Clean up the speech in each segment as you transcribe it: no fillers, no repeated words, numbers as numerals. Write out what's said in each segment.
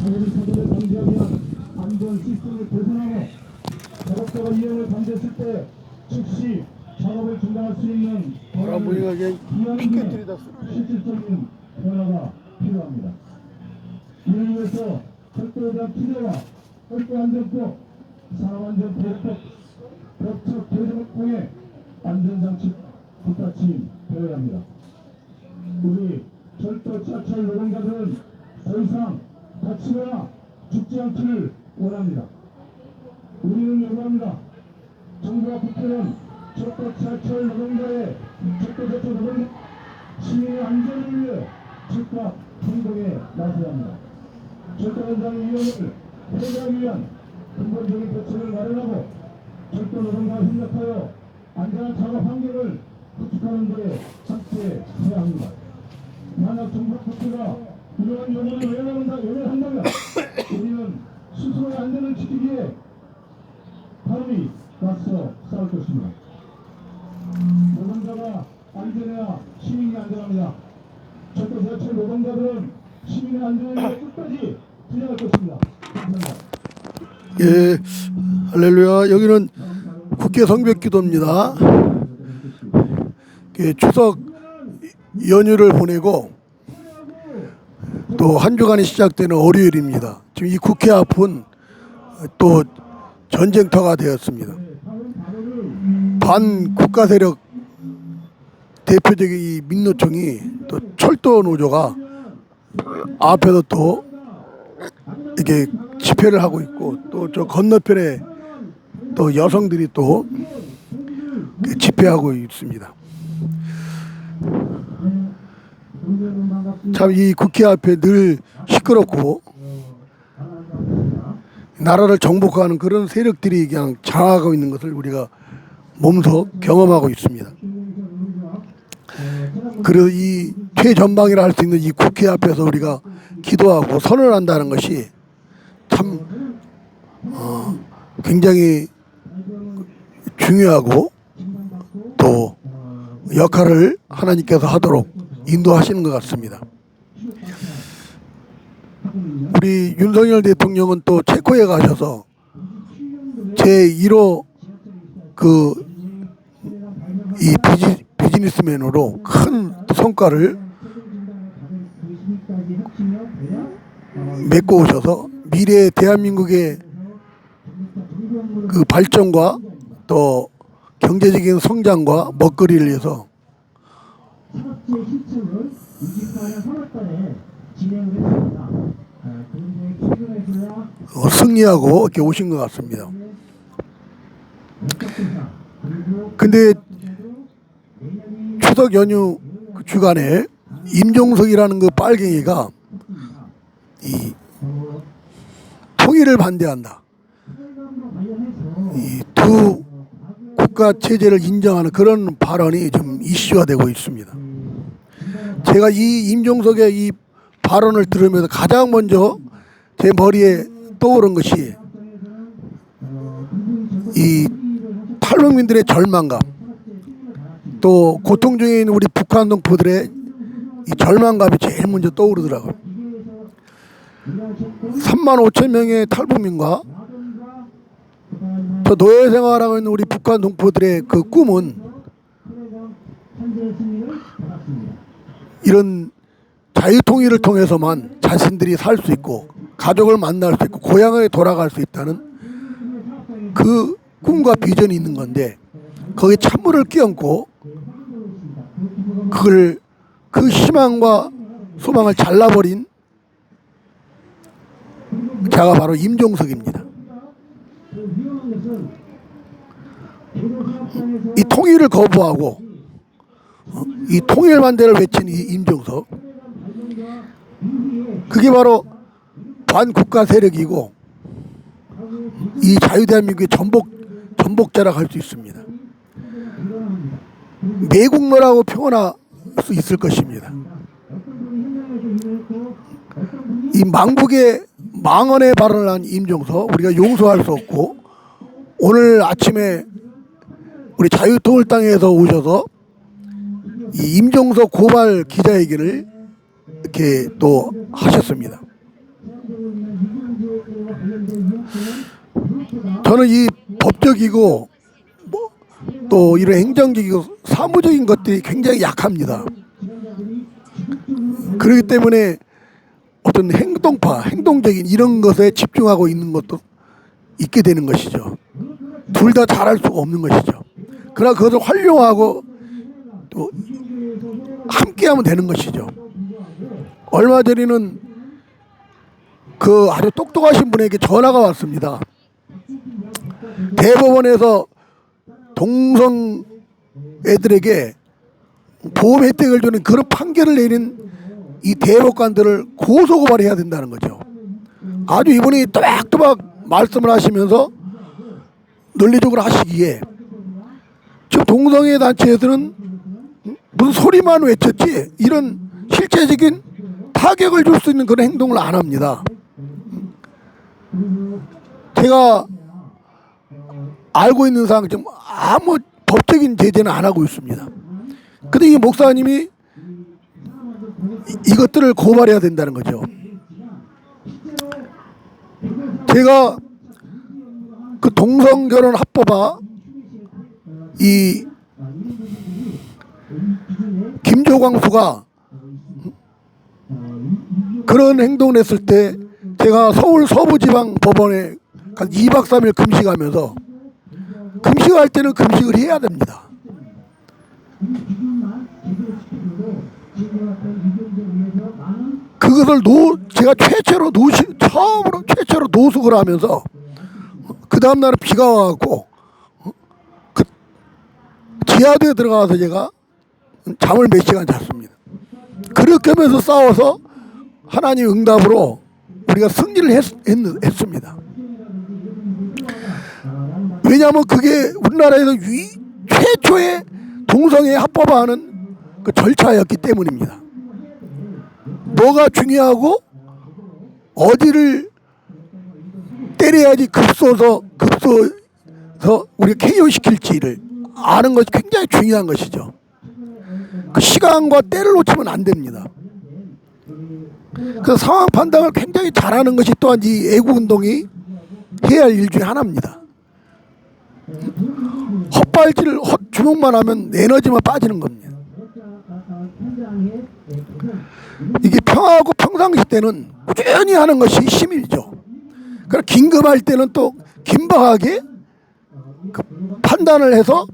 사고를 방지하기 위한 안전 시스템을 개선하며 작업자가 이행을 방지했을 때 즉시 작업을 중단할 수 있는 실질적인 변화가 필요합니다. 이를 위해서 철도에 대한 투자와 철도안전법, 산업안전보호법, 법적 개정을 통해 안전장치 뒷받침되어야 합니다. 우리 철도 지하철 노동자들은 더 이상 다치거나 죽지 않기를 원합니다. 우리는 요구합니다. 정부와 국회는 철도 지하철 노동자의 시민의 안전을 위해 즉각 행동에 나서야 합니다. 철도 현장의 위험을 해결하기 위한 근본적인 대책을 마련하고 철도 노동자와 협력하여 안전한 작업 환경을 구축하는 데 함께 해야 합니다. 만약 정부 국회가 이러한 요구를 외면한다면 우리는 스스로의 안전을 지키기에 바로 맞서 싸울 것입니다. 노동자가 안전해야 시민이 안전합니다. 철도 지하철 노동자들은 시민의 안전을 위해 끝까지 투쟁할 것입니다. 감사합니다. 예, 할렐루야. 여기는 국회 성벽기도입니다. 추석 연휴를 보내고 또 한 주간이 시작되는 월요일입니다. 지금 이 국회 앞은 또 전쟁터가 되었습니다. 반국가 세력 대표적인 이 민노총이 또 철도 노조가 앞에서 또 이렇게 집회를 하고 있고 또 저 건너편에 또 여성들이 또 집회하고 있습니다. 참 이 국회 앞에 늘 시끄럽고 나라를 정복하는 그런 세력들이 그냥 장악하고 있는 것을 우리가 몸소 경험하고 있습니다. 그래서 이 최전방이라 할 수 있는 이 국회 앞에서 우리가 기도하고 선언한다는 것이 참 굉장히 중요하고 또 역할을 하나님께서 하도록 인도하시는 것 같습니다. 우리 윤석열 대통령은 또 체코에 가셔서 제1호 이 비즈니스맨으로 큰 성과를 맺고 오셔서 미래의 대한민국의 그 발전과 또 경제적인 성장과 먹거리를 위해서 승리하고 이렇게 오신 것 같습니다. 근데 추석 연휴 주간에 임종석이라는 그 빨갱이가 이 통일을 반대한다. 이 두 국가 체제를 인정하는 그런 발언이 좀 이슈화되고 있습니다. 제가 이 임종석의 이 발언을 들으면서 가장 먼저 제 머리에 떠오른 것이 이 탈북민들의 절망감, 또 고통 중에 있는 우리 북한 동포들의 이 절망감이 제일 먼저 떠오르더라고요. 3만 5천 명의 탈북민과 저 노예 생활하고 있는 우리 북한 동포들의 그 꿈은 이런 자유통일을 통해서만 자신들이 살 수 있고 가족을 만날 수 있고 고향에 돌아갈 수 있다는 그 꿈과 비전이 있는 건데 거기에 찬물을 끼얹고 그걸 그 희망과 소망을 잘라버린 자가 바로 임종석입니다. 이 통일을 거부하고 이 통일 반대를 외친 이 임종석, 그게 바로 반국가 세력이고 이 자유대한민국의 전복자라고 할 수 있습니다. 매국노라고 표현할 수 있을 것입니다. 이 망국의 망언의 발언을 한 임종석 우리가 용서할 수 없고, 오늘 아침에 우리 자유통일당에서 오셔서 이 임종석 고발 기자회견을 이렇게 또 하셨습니다. 저는 이 법적이고 또 이런 행정적이고 사무적인 것들이 굉장히 약합니다. 그렇기 때문에 어떤 행동적인 이런 것에 집중하고 있는 것도 있게 되는 것이죠. 둘 다 잘할 수가 없는 것이죠. 그러나 그것을 활용하고 또 함께하면 되는 것이죠. 얼마 전에는 그 아주 똑똑하신 분에게 전화가 왔습니다. 대법원에서 동성 애들에게 보험 혜택을 주는 그런 판결을 내린 이 대법관들을 고소고발해야 된다는 거죠. 아주 이분이 또박또박 말씀을 하시면서 논리적으로 하시기에 지금 동성애 단체에서는 무슨 소리만 외쳤지 이런 실제적인 타격을 줄 수 있는 그런 행동을 안 합니다. 제가 알고 있는 사항 좀 아무 법적인 제재는 안 하고 있습니다. 근데 이 목사님이 이것들을 고발해야 된다는 거죠. 제가 그 동성결혼 합법화 이 김조광수가 그런 행동을 했을 때 제가 서울 서부지방법원에 한 2박 3일 금식하면서 금식할 때는 금식을 해야 됩니다. 그것을 제가 처음으로 최초로 노숙을 하면서 그 다음날은 비가 와갖고 그 지하도에 들어가서 제가 잠을 몇 시간 잤습니다. 그렇게 하면서 싸워서 하나님 응답으로 우리가 승리를 했습니다. 왜냐하면 그게 우리나라에서 최초의 동성애 합법화하는 그 절차였기 때문입니다. 뭐가 중요하고 어디를 때려야지 급소서 우리가 KO시킬지를 아는 것이 굉장히 중요한 것이죠. 그 시간과 때를 놓치면 안 됩니다. 그 상황 판단을 굉장히 잘하는 것이 또한 이 애국운동이 해야 할 일 중에 하나입니다. 헛주먹만 하면 에너지만 빠지는 겁니다. 이게 평화하고 평상시 때는 꾸준히 하는 것이 힘이죠. 그러나 긴급할 때는 또 긴박하게 그 판단을 해서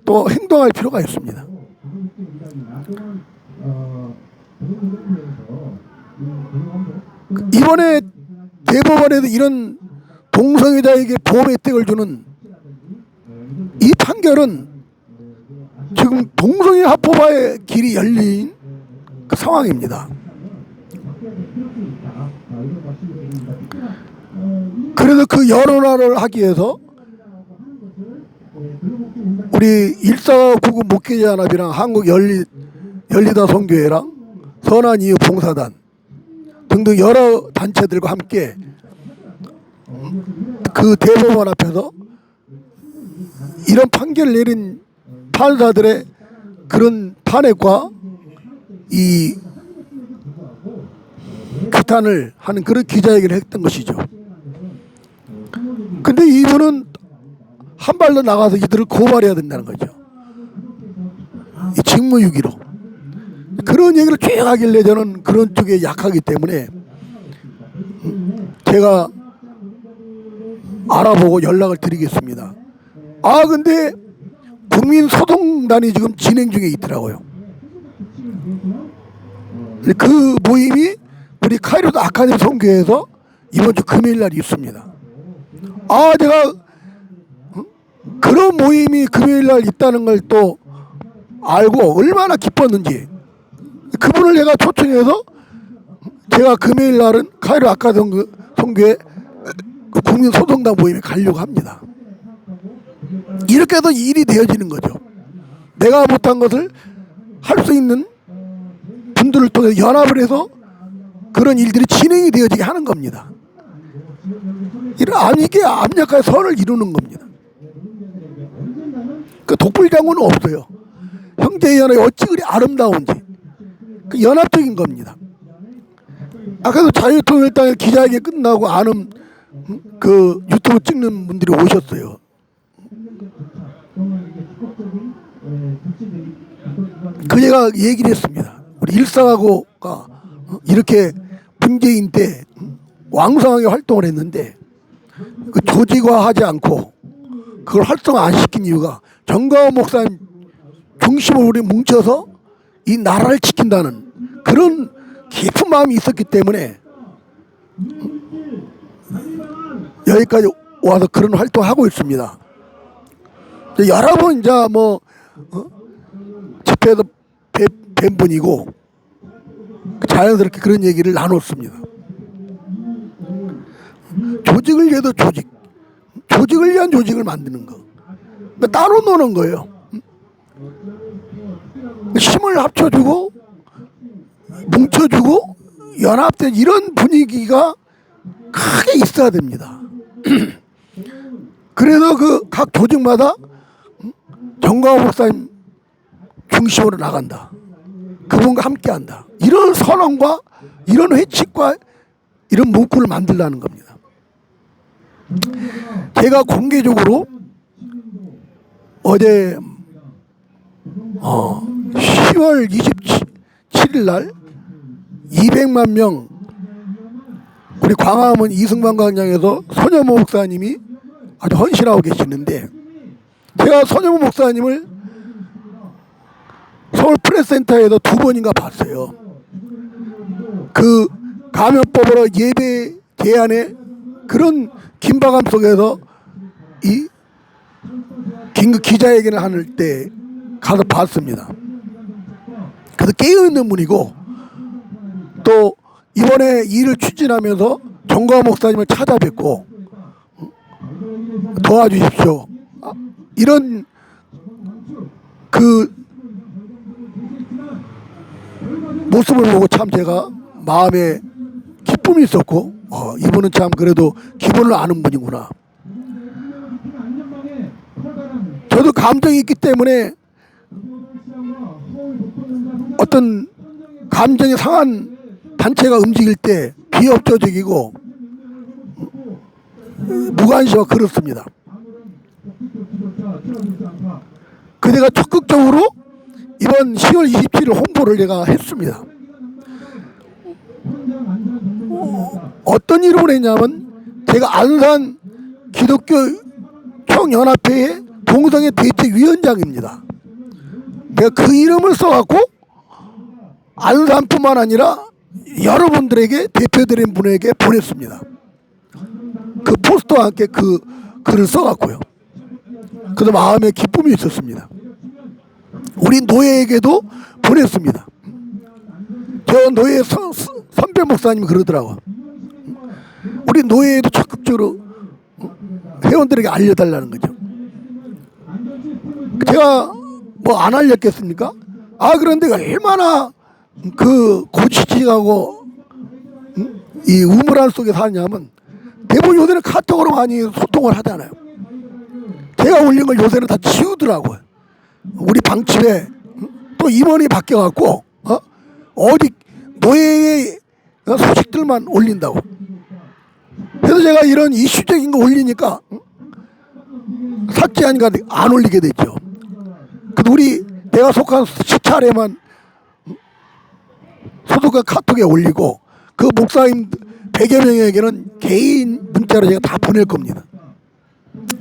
또 행동할 필요가 있습니다. 이번에 대법원에도 이런 동성애자에게 보험 혜택을 주는 이 판결은 지금 동성애 합법화의 길이 열린 그 상황입니다. 그래서 그 여론화를 하기 위해서 우리 1499 목회자연합이랑 한국 열리다 선교회랑 선한이유 봉사단 등등 여러 단체들과 함께 그 대법원 앞에서 이런 판결을 내린 판사들의 그런 탄핵과 이 규탄을 하는 그런 기자회견을 했던 것이죠. 근데 이분은 한 발로 나가서 이들을 고발해야 된다는 거죠. 이 직무유기로. 그런 얘기를 쭉 하길래 저는 그런 쪽에 약하기 때문에 제가 알아보고 연락을 드리겠습니다. 근데 국민소통단이 지금 진행 중에 있더라고요. 그 모임이 우리 카이로드 아카데미 선교회에서 이번 주 금요일 날 있습니다. 제가 그런 모임이 금요일 날 있다는 걸 또 알고 얼마나 기뻤는지 그분을 내가 초청해서 제가 금요일 날은 카이로 아카데미 선교회 국민소통단 모임에 가려고 합니다. 이렇게 해서 일이 되어지는 거죠. 내가 못한 것을 할 수 있는 분들을 통해서 연합을 해서 그런 일들이 진행이 되어지게 하는 겁니다. 이게 압력과 선을 이루는 겁니다. 그 독불장군은 없어요. 형제연합이 어찌 그리 아름다운지 그 연합적인 겁니다. 아까도 자유통일당의 기자회견 끝나고 아는 그 유튜브 찍는 분들이 오셨어요. 그 제가 얘기를 했습니다. 우리 일상하고가 이렇게 문재인 때 왕성하게 활동을 했는데 그 조직화하지 않고 그걸 활성화 안 시킨 이유가 정가원 목사님 중심으로 우리 뭉쳐서 이 나라를 지킨다는 그런 깊은 마음이 있었기 때문에 여기까지 와서 그런 활동하고 있습니다. 여러 번 이제 뭐 집회에서 뵌 분이고 자연스럽게 그런 얘기를 나눴습니다. 조직을 위해서 조직을 위한 조직을 만드는 거. 그러니까 따로 노는 거예요. 힘을 합쳐주고 뭉쳐주고 연합된 이런 분위기가 크게 있어야 됩니다. 그래서 그 각 조직마다 정광호 목사님 중심으로 나간다. 그분과 함께한다. 이런 선언과 이런 회칙과 이런 문구를 만들라는 겁니다. 제가 공개적으로 어제 10월 27일 날 200만 명 우리 광화문 이승만 광장에서 손여모 목사님이 아주 헌신하고 계시는데 제가 손여모 목사님을 서울 프레스센터에서 2번인가 봤어요. 그 감염법으로 예배 제한의 그런 긴박함 속에서 이 긴급 기자회견을 할 때 가서 봤습니다. 그래서 깨어있는 분이고 또 이번에 일을 추진하면서 정광호 목사님을 찾아뵙고 도와주십시오. 이런 그 모습을 보고 참 제가 마음에 기쁨이 있었고 이분은 참 그래도 기본을 아는 분이구나. 저도 감정이 있기 때문에 어떤 감정이 상한 단체가 움직일 때 비협조적이고 무관심하고 그렇습니다. 그대가 적극적으로 이번 10월 27일 홍보를 내가 했습니다. 어떤 이름으로 했냐면 제가 안산 기독교 총연합회의 동성애 대책위원장입니다. 내가 그 이름을 써갖고 안산뿐만 아니라 여러분들에게 대표드린 분에게 보냈습니다. 그 포스터와 함께 그 글을 써갖고요. 그래서 마음에 기쁨이 있었습니다. 우리 노예에게도 보냈습니다. 저 노예 선배 목사님이 그러더라고요. 우리 노예에도 적극적으로 회원들에게 알려달라는 거죠. 제가 뭐 안 알렸겠습니까? 그런데 얼마나 그 고지식하고 이 우물안 속에 사냐면 대부분 요새는 카톡으로 많이 소통을 하잖아요. 제가 올린 걸 요새는 다 지우더라고요. 우리 방집에 또 임원이 바뀌어갖고 어디 노예의 소식들만 올린다고. 그래서 제가 이런 이슈적인 거 올리니까 삭제하니까 안 올리게 됐죠. 그래도 내가 속한 시찰에만 소속한 카톡에 올리고 그 목사님 100여 명에게는 개인 문자로 제가 다 보낼 겁니다.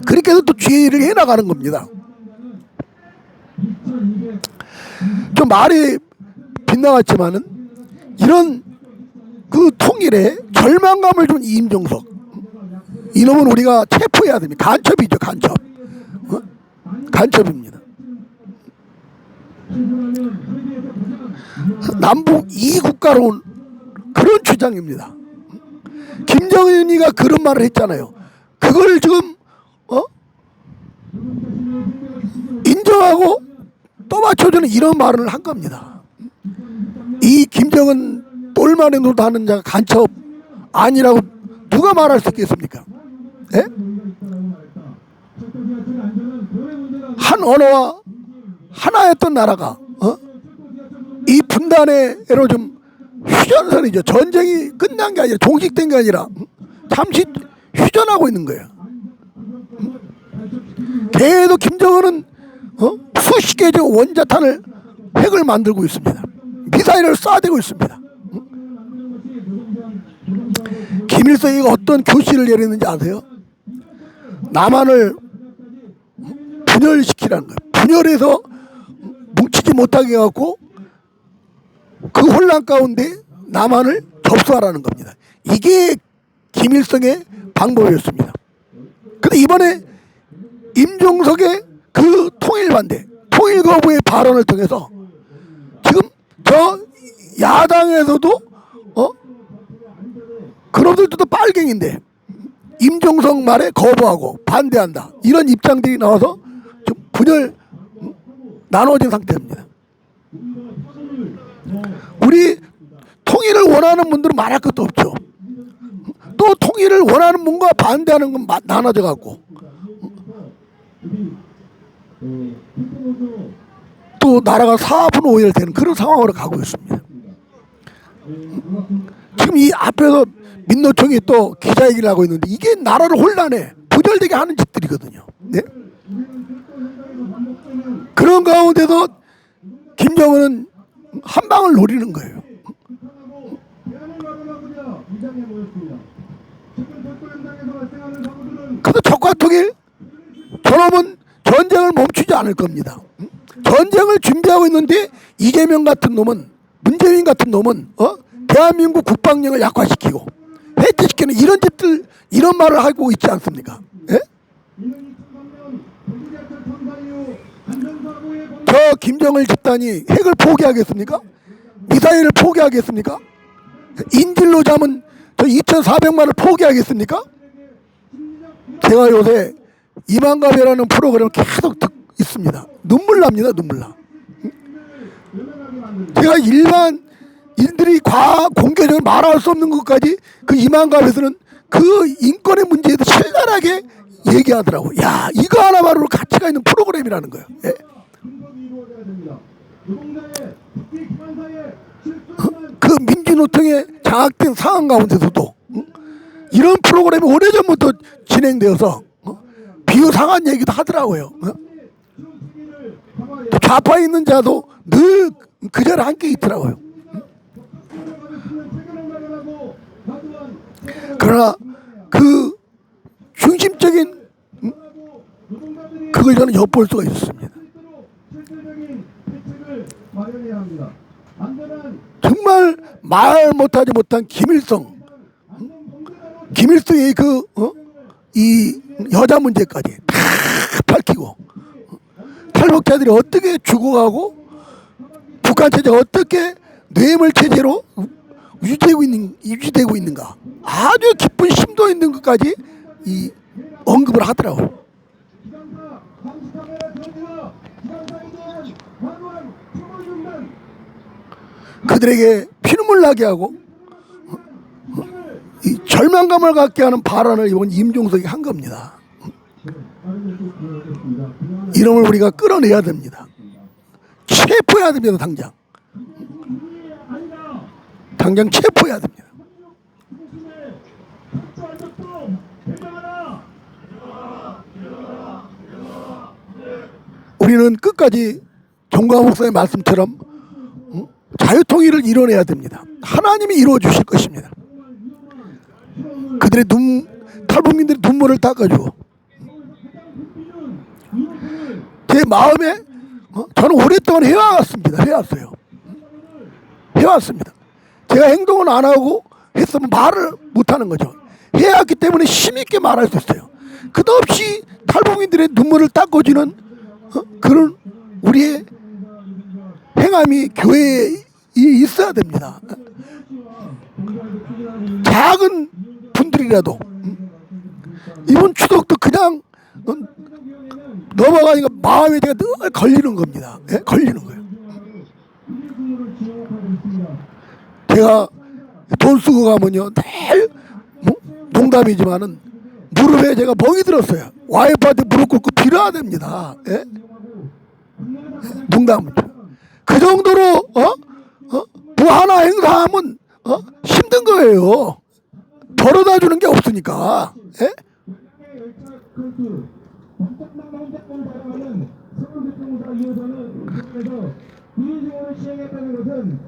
그렇게 해서 또 주의를 해나가는 겁니다. 좀 말이 빗나갔지만은 이런 그 통일에 절망감을 준 이임종석 이놈은 우리가 체포해야 됩니다. 간첩이죠. 간첩. 간첩입니다. 남북 2국가로 온 그런 주장입니다. 김정은이가 그런 말을 했잖아요. 그걸 지금 인정하고 또 맞춰주는 이런 말을 한 겁니다. 이 김정은 똘마니 노릇하는 자가 간첩 아니라고 누가 말할 수 있겠습니까? 예? 한 언어와 하나였던 나라가 이 분단으로 좀 휴전선이죠. 전쟁이 끝난 게 아니라 종식된 게 아니라 잠시 휴전하고 있는 거예요. 계속 김정은은 수십 개의 원자탄을 핵을 만들고 있습니다. 미사일을 쏴대고 있습니다. 김일성이 어떤 교시를 내렸는지 아세요? 남한을 분열시키라는 거예요. 분열해서 뭉치지 못하게 해갖고 그 혼란 가운데 남한을 접수하라는 겁니다. 이게 김일성의 방법이었습니다. 근데 이번에 임종석의 그 통일반대, 통일거부의 발언을 통해서 지금 저 야당에서도 그놈들도 빨갱인데 임종석 말에 거부하고 반대한다 이런 입장들이 나와서 좀 분열 나눠진 상태입니다. 우리 통일을 원하는 분들은 말할 것도 없죠. 또 통일을 원하는 분과 반대하는 건 나눠져 갖고 또 나라가 4분 5일 되는 그런 상황으로 가고 있습니다. 지금 이 앞에서 민노총이 또 기자회견을 하고 있는데 이게 나라를 혼란해 분열되게 하는 짓들이거든요. 네? 그런 가운데서 김정은은 한 방을 노리는 거예요. 그래서 적과 통일 저놈은 전쟁을 멈추지 않을 겁니다. 전쟁을 준비하고 있는데 이재명 같은 놈은 문재인 같은 놈은 대한민국 국방력을 약화시키고 해체시키는 이런 짓들 이런 말을 하고 있지 않습니까? 예? 저 김정일 집단이 핵을 포기하겠습니까? 미사일을 포기하겠습니까? 인질로 잡은 저 2,400만을 포기하겠습니까? 제가 요새 이만갑이라는 프로그램을 계속 듣고 있습니다. 눈물 납니다. 눈물 나. 제가 일반인들이 공개적으로 말할 수 없는 것까지 그 이만갑에서는 그 인권의 문제에 대해서 신랄하게 얘기하더라고. 야, 이거 하나만으로 가치가 있는 프로그램이라는 거예요. 예. 그 민주노총의 장악된 상황 가운데서도 이런 프로그램이 오래전부터 진행되어서 비유상한 얘기도 하더라고요. 좌파에 있는 자도 늘 그 자리에 함께 있더라고요. 그러나 그 중심적인 그걸 저는 엿볼 수가 있었습니다. 정말 말 못하지 못한 김일성의 이 여자 문제까지 다 밝히고 탈북자들이 어떻게 죽어가고 북한 체제가 어떻게 뇌물 체제로 유지되고 있는가 아주 깊은 심도 있는 것까지 이 언급을 하더라고요. 그들에게 피눈물 나게 하고 이 절망감을 갖게 하는 발언을 이번 임종석이 한 겁니다. 이름을 우리가 끌어내야 됩니다. 체포해야 됩니다. 당장 체포해야 됩니다. 우리는 끝까지 정광 목사의 말씀처럼 자유통일을 이뤄내야 됩니다. 하나님이 이루어 주실 것입니다. 그들의 탈북민들의 눈물을 닦아주고 제 마음에 저는 오랫동안 해왔어요. 제가 행동은 안 하고 했으면 말을 못하는 거죠. 해왔기 때문에 힘있게 말할 수 있어요. 끝없이 탈북민들의 눈물을 닦아주는 그런 우리의 행함이 교회에 있어야 됩니다. 작은 분들이라도 이번 추석도 그냥 넘어가니까 마음에 제가 늘 걸리는 겁니다. 예? 걸리는 거예요. 제가 돈 쓰고 가면요 늘 농담이지만은 무릎에 제가 멍이 들었어요. 와이프한테 무릎 꿇고 빌어야 됩니다. 예? 농담은 그 정도로 뭐 하나 행사하면 힘든 거예요. 벌어다 주는 게 없으니까. 예? 비리직원을 시행했다는 것은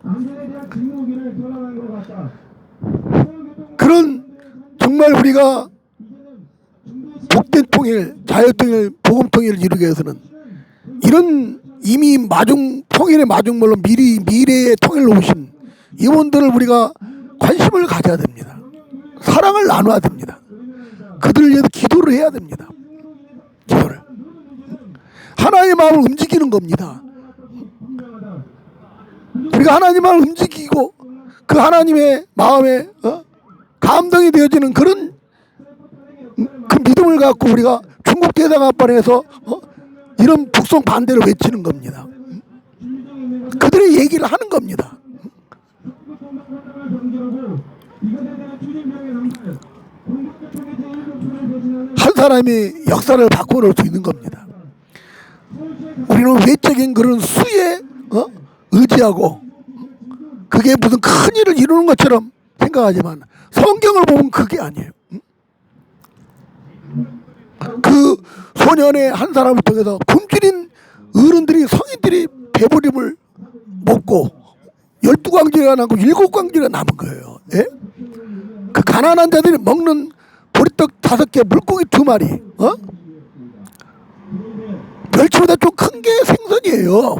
안전에 대한 직무기를 전환한 것 같다. 그런 정말 우리가 복된 통일, 자유통일, 복음통일을 이루기 위해서는 이런 이미 통일의 마중물로 미래의 통일로 오신 이분들을 우리가 관심을 가져야 됩니다. 사랑을 나눠야 됩니다. 그들을 위해서 기도를 해야 됩니다. 기도를. 하나님의 마음을 움직이는 겁니다. 우리가 하나님의 마음을 움직이고 그 하나님의 마음에 감동이 되어지는 그런 그 믿음을 갖고 우리가 중국 대사관반에서 이런 북송 반대를 외치는 겁니다. 그들의 얘기를 하는 겁니다. 한 사람이 역사를 바꿔놓을 수 있는 겁니다. 우리는 외적인 그런 수에 의지하고 그게 무슨 큰 일을 이루는 것처럼 생각하지만 성경을 보면 그게 아니에요. 그 소년의 한 사람을 통해서 굶주린 어른들이 성인들이 배부림을 먹고 12광주리가 남고 7광주리가 남은 거예요. 예? 그 가난한 자들이 먹는 보리떡 5개, 물고기 2마리, 멸치보다 좀 큰 게 생선이에요.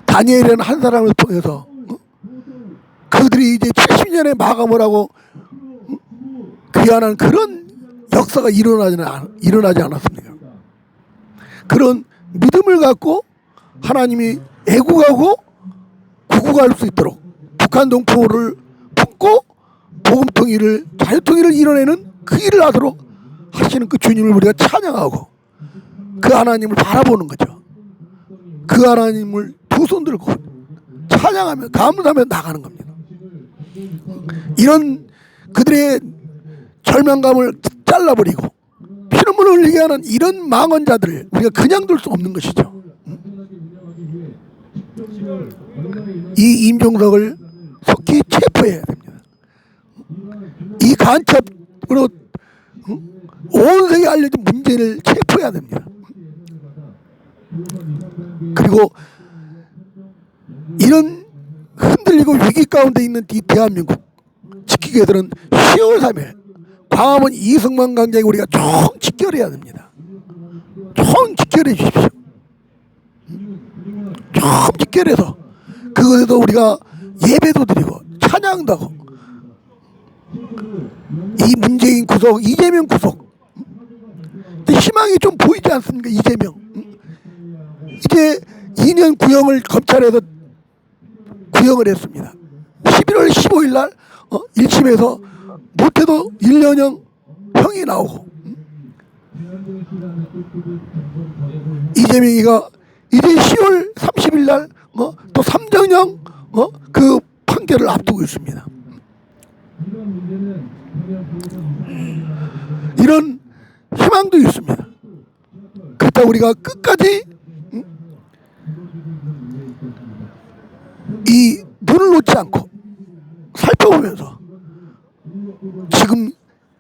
다니엘이라는 한 사람을 통해서 그들이 이제 70년에 마감을 하고 귀환한 그런 역사가 일어나지 않았습니까? 그런 믿음을 갖고 하나님이 애국하고 구국할 수 있도록 북한 동포를 품고 복음통일을 자유통일을 이뤄내는 그 일을 하도록 하시는 그 주님을 우리가 찬양하고 그 하나님을 바라보는 거죠. 그 하나님을 두 손 들고 찬양하며 감사하며 나가는 겁니다. 이런 그들의 절망감을 잘라버리고 피눈물을 흘리게 하는 이런 망언자들을 우리가 그냥 둘 수 없는 것이죠. 이 임종석을 속히 체포해야 됩니다. 이 간첩으로 온 세계에 알려진 문제를 체포해야 됩니다. 그리고 이런 흔들리고 위기 가운데 있는 이 대한민국 지키기 위해서는 10월 3일 광화문 이승만 광장에 우리가 총 집결해야 됩니다. 총 집결해 주십시오. 총 집결해서 그것에도 우리가 예배도 드리고 찬양도 하고 이 문재인 구속, 이재명 구속 희망이 좀 보이지 않습니까? 이재명 이제 2년 구형을 검찰에서 구형을 했습니다. 11월 15일 날 1심에서 못해도 1년형 형이 나오고 이재명이가 이제 10월 30일 날 또 3정형 그 판결을 앞두고 있습니다. 이런 희망도 있습니다. 그렇다고 우리가 끝까지 이 눈을 놓지 않고 살펴보면서 지금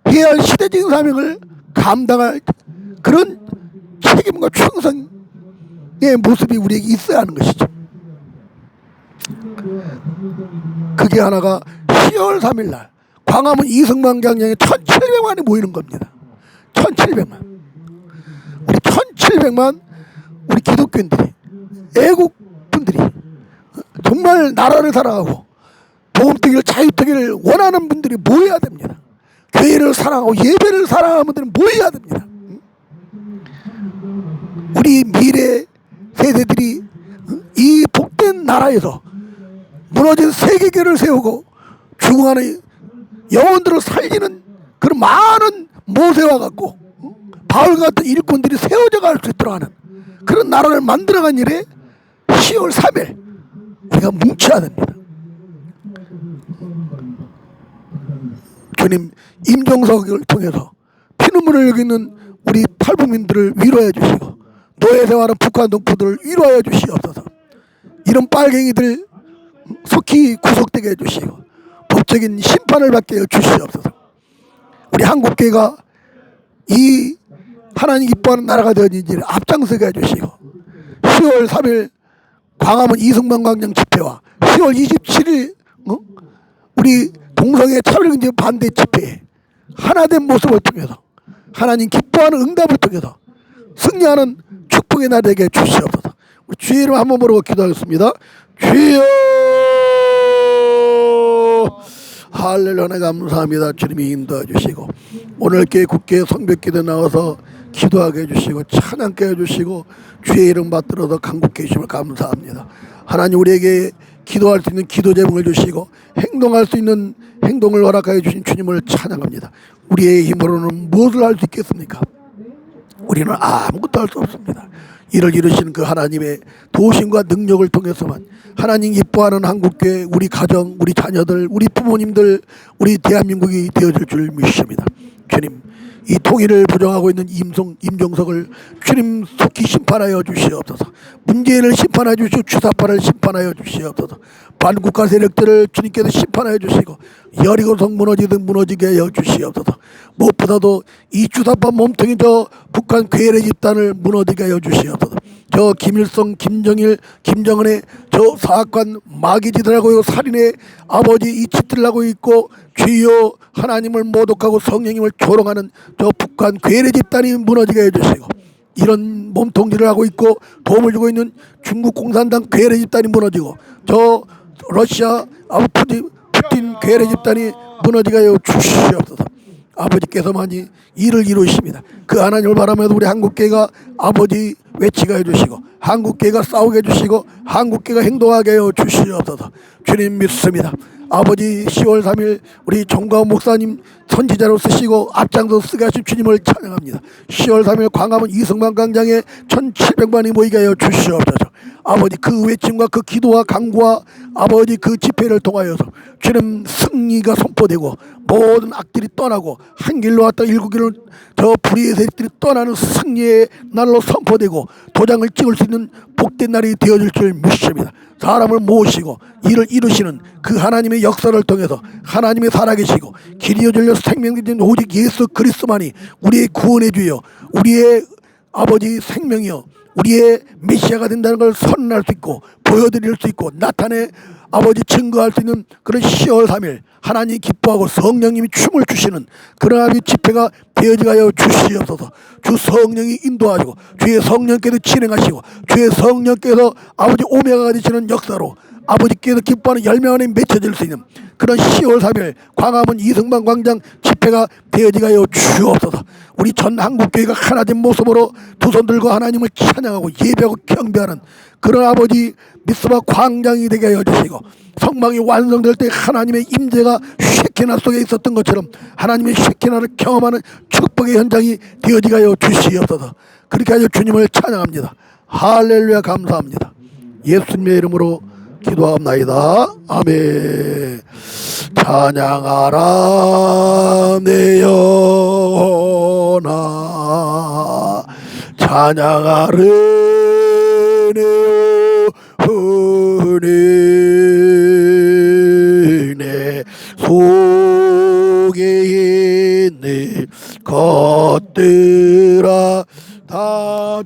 해야 할 시대적인 사명을 감당할 그런 책임과 충성의 모습이 우리에게 있어야 하는 것이죠. 그게 하나가 10월 3일 날 광화문 이승만 광장에 1,700만이 모이는 겁니다. 1,700만. 우리 1,700만 우리 기독교인들이 애국분들이 정말 나라를 사랑하고 복음통일 자유통일을 원하는 분들이 모여야 됩니다. 교회를 사랑하고 예배를 사랑하는 분들은 모여야 됩니다. 우리 미래 세대들이 이 복된 나라에서 무너진 세계교를 세우고 죽어가는 영혼들을 살리는 그런 많은 모세와 같고 바울 같은 일꾼들이 세워져 갈 수 있도록 하는 그런 나라를 만들어간 일에 10월 3일 우리가 뭉쳐야 됩니다. 주님 임종석을 통해서 피눈물을 흘리고 있는 우리 탈북민들을 위로해 주시고 노예 생활하는 북한 동포들을 위로하여 주시옵소서. 이런 빨갱이들 속히 구속되게 해주시고 법적인 심판을 받게 해주시옵소서. 우리 한국교회가 이 하나님 기뻐하는 나라가 되어진지를 앞장서게 해주시고 10월 3일 광화문 이승만 광장 집회와 10월 27일 우리 동성애 차별금지 반대 집회에 하나된 모습을 통해서 하나님 기뻐하는 응답을 통해서 승리하는 축복의 날 되게 해주시옵소서. 우리 주의 이름 한번 부르고 기도하겠습니다. 주여 할렐루야 감사합니다. 주님이 인도해 주시고 오늘 교회 국회 성벽기도 나와서 기도하게 해주시고 찬양케 해주시고 주의 이름 받들어서 강국해 주심을 감사합니다. 하나님 우리에게 기도할 수 있는 기도 제목을 주시고 행동할 수 있는 행동을 허락하여 주신 주님을 찬양합니다. 우리의 힘으로는 무엇을 할 수 있겠습니까? 우리는 아무것도 할 수 없습니다. 이를 이루시는 그 하나님의 도우심과 능력을 통해서만 하나님 기뻐하는 한국교회 우리 가정 우리 자녀들 우리 부모님들 우리 대한민국이 되어질 줄 믿습니다. 주님 이 통일을 부정하고 있는 임종석을 주님 속히 심판하여 주시옵소서. 문재인을 심판하여 주시고 주사파를 심판하여 주시옵소서. 반국가 세력들을 주님께서 심판하여 주시고 여리고성 무너지게 하여 주시옵소서. 무엇보다도 이 주사파 몸통이 저 북한 괴뢰 집단을 무너지게 하여 주시옵소서. 저 김일성 김정일 김정은의 저 사악한 마귀지들하고 살인의 아버지 이 짓들을 하고 있고 주여 하나님을 모독하고 성령님을 조롱하는 저 북한 괴뢰 집단이 무너지게 해주시고 이런 몸통질을 하고 있고 도움을 주고 있는 중국 공산당 괴뢰 집단이 무너지고 저 러시아 푸틴 괴뢰 집단이 무너지게 하여 주시옵소서. 아버지께서만이 일을 이루십니다. 그 하나님을 바라면서 우리 한국교회가 아버지 외치게 해주시고 한국교회가 싸우게 해주시고 한국교회가 행동하게 해 주시옵소서. 주님 믿습니다. 아버지 10월 3일 우리 정가훈 목사님 선지자로 쓰시고 앞장서 쓰게 하신 주님을 찬양합니다. 10월 3일 광화문 이승만 광장에 1700만이 모이게 하여 주시옵소서. 아버지 그 외침과 그 기도와 강구와 아버지 그 집회를 통하여서 주님 승리가 선포되고 모든 악들이 떠나고 한 길로 왔다 일곱 길로 저 불의의 세력들이 떠나는 승리의 날로 선포되고 도장을 찍을 수 있는 복된 날이 되어질 줄 믿습니다. 사람을 모으시고 일을 이루시는 그 하나님의 역사를 통해서 하나님의 살아계시고 길이여 진리 생명이신 오직 예수 그리스도만이 우리의 구원의 주여 우리의 아버지 생명이여 우리의 메시아가 된다는 걸 선언할 수 있고 보여드릴 수 있고 나타내 아버지 증거할 수 있는 그런 10월 3일 하나님이 기뻐하고 성령님이 춤을 주시는 그런 아버지 집회가 되어지게 하여 주시옵소서. 주 성령이 인도하시고 주의 성령께서 진행하시고 주의 성령께서 아버지 오메가가 되시는 역사로 아버지께서 기뻐하는 열매 안에 맺혀질 수 있는 그런 10월 3일 광화문 이승만 광장 집회가 되어지게 하여 주옵소서. 우리 전 한국교회가 하나된 모습으로 두 손 들고 하나님을 찬양하고 예배하고 경배하는 그런 아버지 미스바 광장이 되게 하여 주시고 성막이 완성될 때 하나님의 임재가 쉐키나 속에 있었던 것처럼 하나님의 쉐키나를 경험하는 축복의 현장이 되어지게 하여 주시옵소서. 그렇게 하여 주님을 찬양합니다. 할렐루야 감사합니다. 예수님의 이름으로 기도합나이다. 아멘. 찬양하라 내 영혼아 찬양하라 내 영혼이 내 속에 있는 것들아 다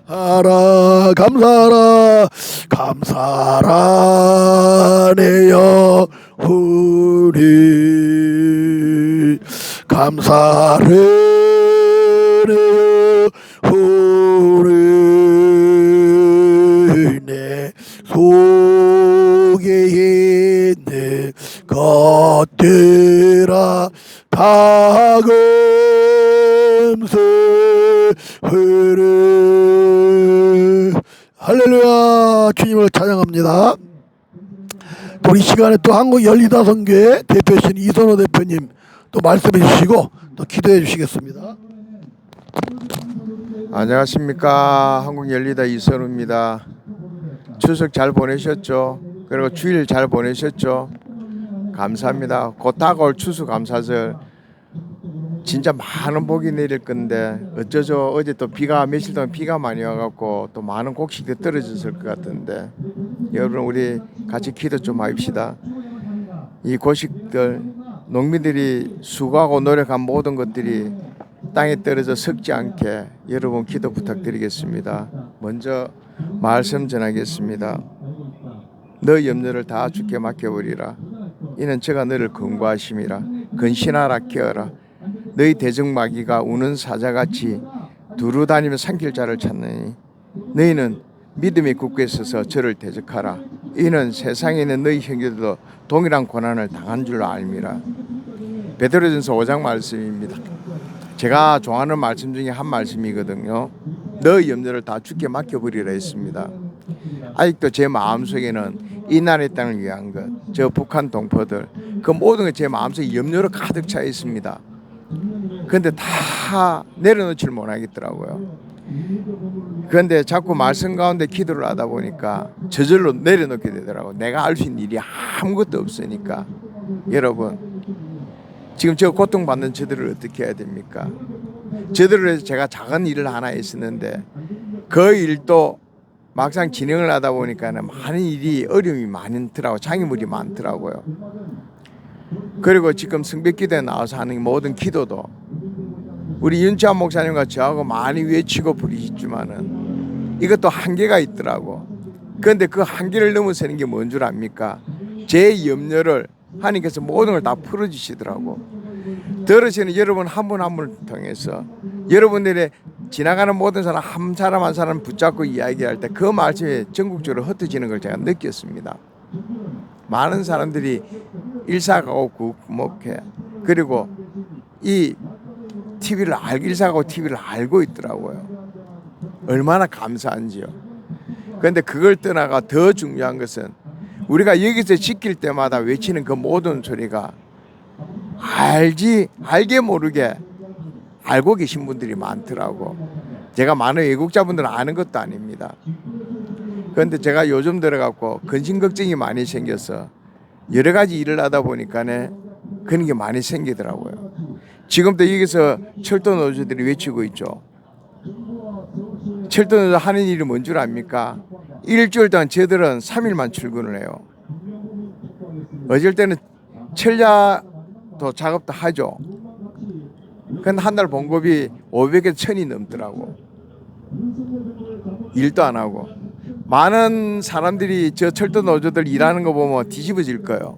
하라 감사하라 감사하라 내 영혼이 감사하라 내 영혼이 내 속에 있는 것들아 다 감사하라. 할렐루야 주님을 찬양합니다. 우리 시간에 또 한국 열리다선교회 대표신 이선호 대표님 또 말씀해 주시고 또 기도해 주시겠습니다. 안녕하십니까. 한국 열리다 이선호입니다. 추석 잘 보내셨죠? 그리고 주일 잘 보내셨죠? 감사합니다. 곧 다가올 추수감사절 진짜 많은 복이 내릴 건데 어쩌죠. 어제 또 비가 며칠 동안 비가 많이 와갖고 또 많은 곡식이 떨어졌을 것 같은데 여러분 우리 같이 기도 좀 합시다. 이 곡식들 농민들이 수고하고 노력한 모든 것들이 땅에 떨어져 썩지 않게 여러분 기도 부탁드리겠습니다. 먼저 말씀 전하겠습니다. 너 염려를 다 주께 맡겨버리라. 이는 저가 너를 근고하심이라. 근신하라 깨어라. 너희 대적마귀가 우는 사자같이 두루다니며 삼킬 자를 찾느니 너희는 믿음이 굳게 서서 저를 대적하라. 이는 세상에 있는 너희 형제들도 동일한 고난을 당한 줄로 알미라. 베드로전서 5장 말씀입니다. 제가 좋아하는 말씀 중에 한 말씀이거든요. 너희 염려를 다 주께 맡겨버리라 했습니다. 아직도 제 마음속에는 이 나라의 땅을 위한 것, 저 북한 동포들 그 모든 게 제 마음속에 염려로 가득 차 있습니다. 그런데 다 내려놓지를 못하겠더라고요. 그런데 자꾸 말씀 가운데 기도를 하다 보니까 저절로 내려놓게 되더라고요. 내가 할 수 있는 일이 아무것도 없으니까. 여러분 지금 저 고통받는 저들을 어떻게 해야 됩니까? 저들을 위해서 제가 작은 일을 하나 했었는데 그 일도 막상 진행을 하다 보니까는 많은 일이 어려움이 많더라고요. 장애물이 많더라고요. 그리고 지금 성백기도에 나와서 하는 모든 기도도 우리 윤찬 목사님과 저하고 많이 외치고 부르시지만은 이것도 한계가 있더라고. 그런데 그 한계를 넘어서는 게 뭔 줄 압니까? 제 염려를 하나님께서 모든 걸 다 풀어주시더라고. 들으시는 여러분 한 분 한 분을 통해서 여러분들의 지나가는 모든 사람 한 사람 붙잡고 이야기할 때 그 말씀이 전국적으로 흩어지는 걸 제가 느꼈습니다. 많은 사람들이 일사가고 국목해 그리고 이 TV를 일사가고 TV를 알고 있더라고요. 얼마나 감사한지요. 그런데 그걸 떠나가 더 중요한 것은 우리가 여기서 지킬 때마다 외치는 그 모든 소리가 알게 모르게 알고 계신 분들이 많더라고. 제가 많은 외국자분들은 아는 것도 아닙니다. 그런데 제가 요즘 들어갖고 근심 걱정이 많이 생겨서 여러 가지 일을 하다 보니까네 그런 게 많이 생기더라고요. 지금도 여기서 철도 노조들이 외치고 있죠. 철도 노조 하는 일이 뭔 줄 압니까? 일주일 동안 저들은 3일만 출근을 해요. 어쩔 때는 철야도 작업도 하죠. 근데 한 달 봉급이 500에서 1000이 넘더라고. 일도 안 하고. 많은 사람들이 저 철도 노조들 일하는 거 보면 뒤집어질 거예요.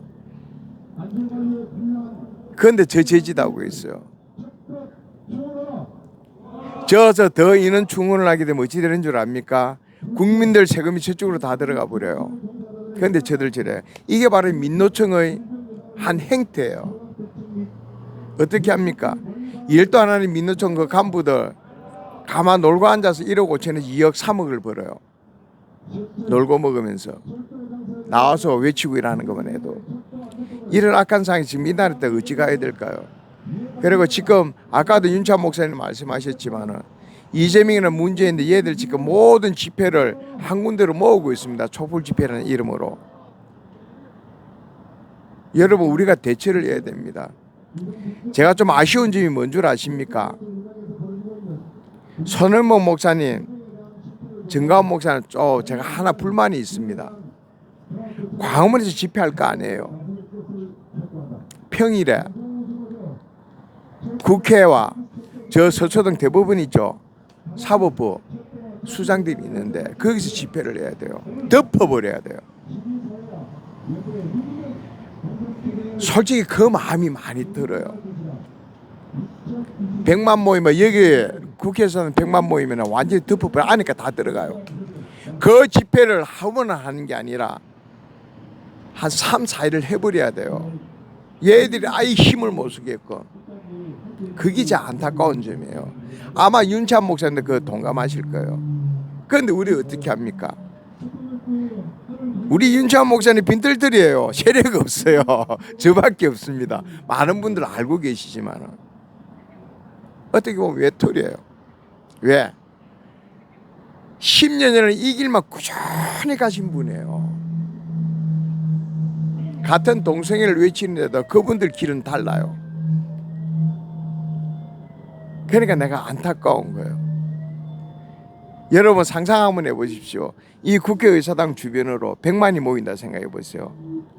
그런데 저 제지하고 있어요. 저서 더 인원 충원을 하게 되면 어찌 되는 줄 압니까? 국민들 세금이 저쪽으로 다 들어가 버려요. 그런데 저들 저래요. 이게 바로 민노총의 한 행태예요. 어떻게 합니까? 일도 안 하는 민노총 그 간부들 가만 놀고 앉아서 1억 5천에서 2억 3억을 벌어요. 놀고 먹으면서 나와서 외치고 일하는 것만 해도 이런 악한 상황이 지금 이 나라 때 어찌 가야 될까요? 그리고 지금 아까도 윤찬 목사님 말씀하셨지만은 이재명이나 문재인인데 얘들 지금 모든 집회를 한 군데로 모으고 있습니다. 촛불 집회라는 이름으로. 여러분 우리가 대처를 해야 됩니다. 제가 좀 아쉬운 점이 뭔 줄 아십니까? 손흥목 목사님, 정가원 목사님 제가 하나 불만이 있습니다. 광화문에서 집회할 거 아니에요. 평일에 국회와 저 서초동 대법원 있죠. 사법부 수장들이 있는데 거기서 집회를 해야 돼요. 덮어버려야 돼요. 솔직히 그 마음이 많이 들어요. 100만 모이면 여기 국회에서는 100만 모이면 완전히 덮어버려. 안니까 다 들어가요. 그 집회를 하루만 하는 게 아니라 한 3, 4일을 해버려야 돼요. 얘들이 아예 힘을 못 쓰겠고. 그게 진짜 안타까운 점이에요. 아마 윤찬 목사님도 그거 동감하실 거예요. 그런데 우리 어떻게 합니까? 우리 윤찬 목사님 빈털털이에요. 세력이 없어요. 저밖에 없습니다. 많은 분들 알고 계시지만 어떻게 보면 외톨이에요. 왜? 10년 전에 이 길만 꾸준히 가신 분이에요. 같은 동성애를 외치는데도 그분들 길은 달라요. 그러니까 내가 안타까운 거예요. 여러분 상상 한번 해보십시오. 이 국회의사당 주변으로 100만이 모인다 생각해 보세요.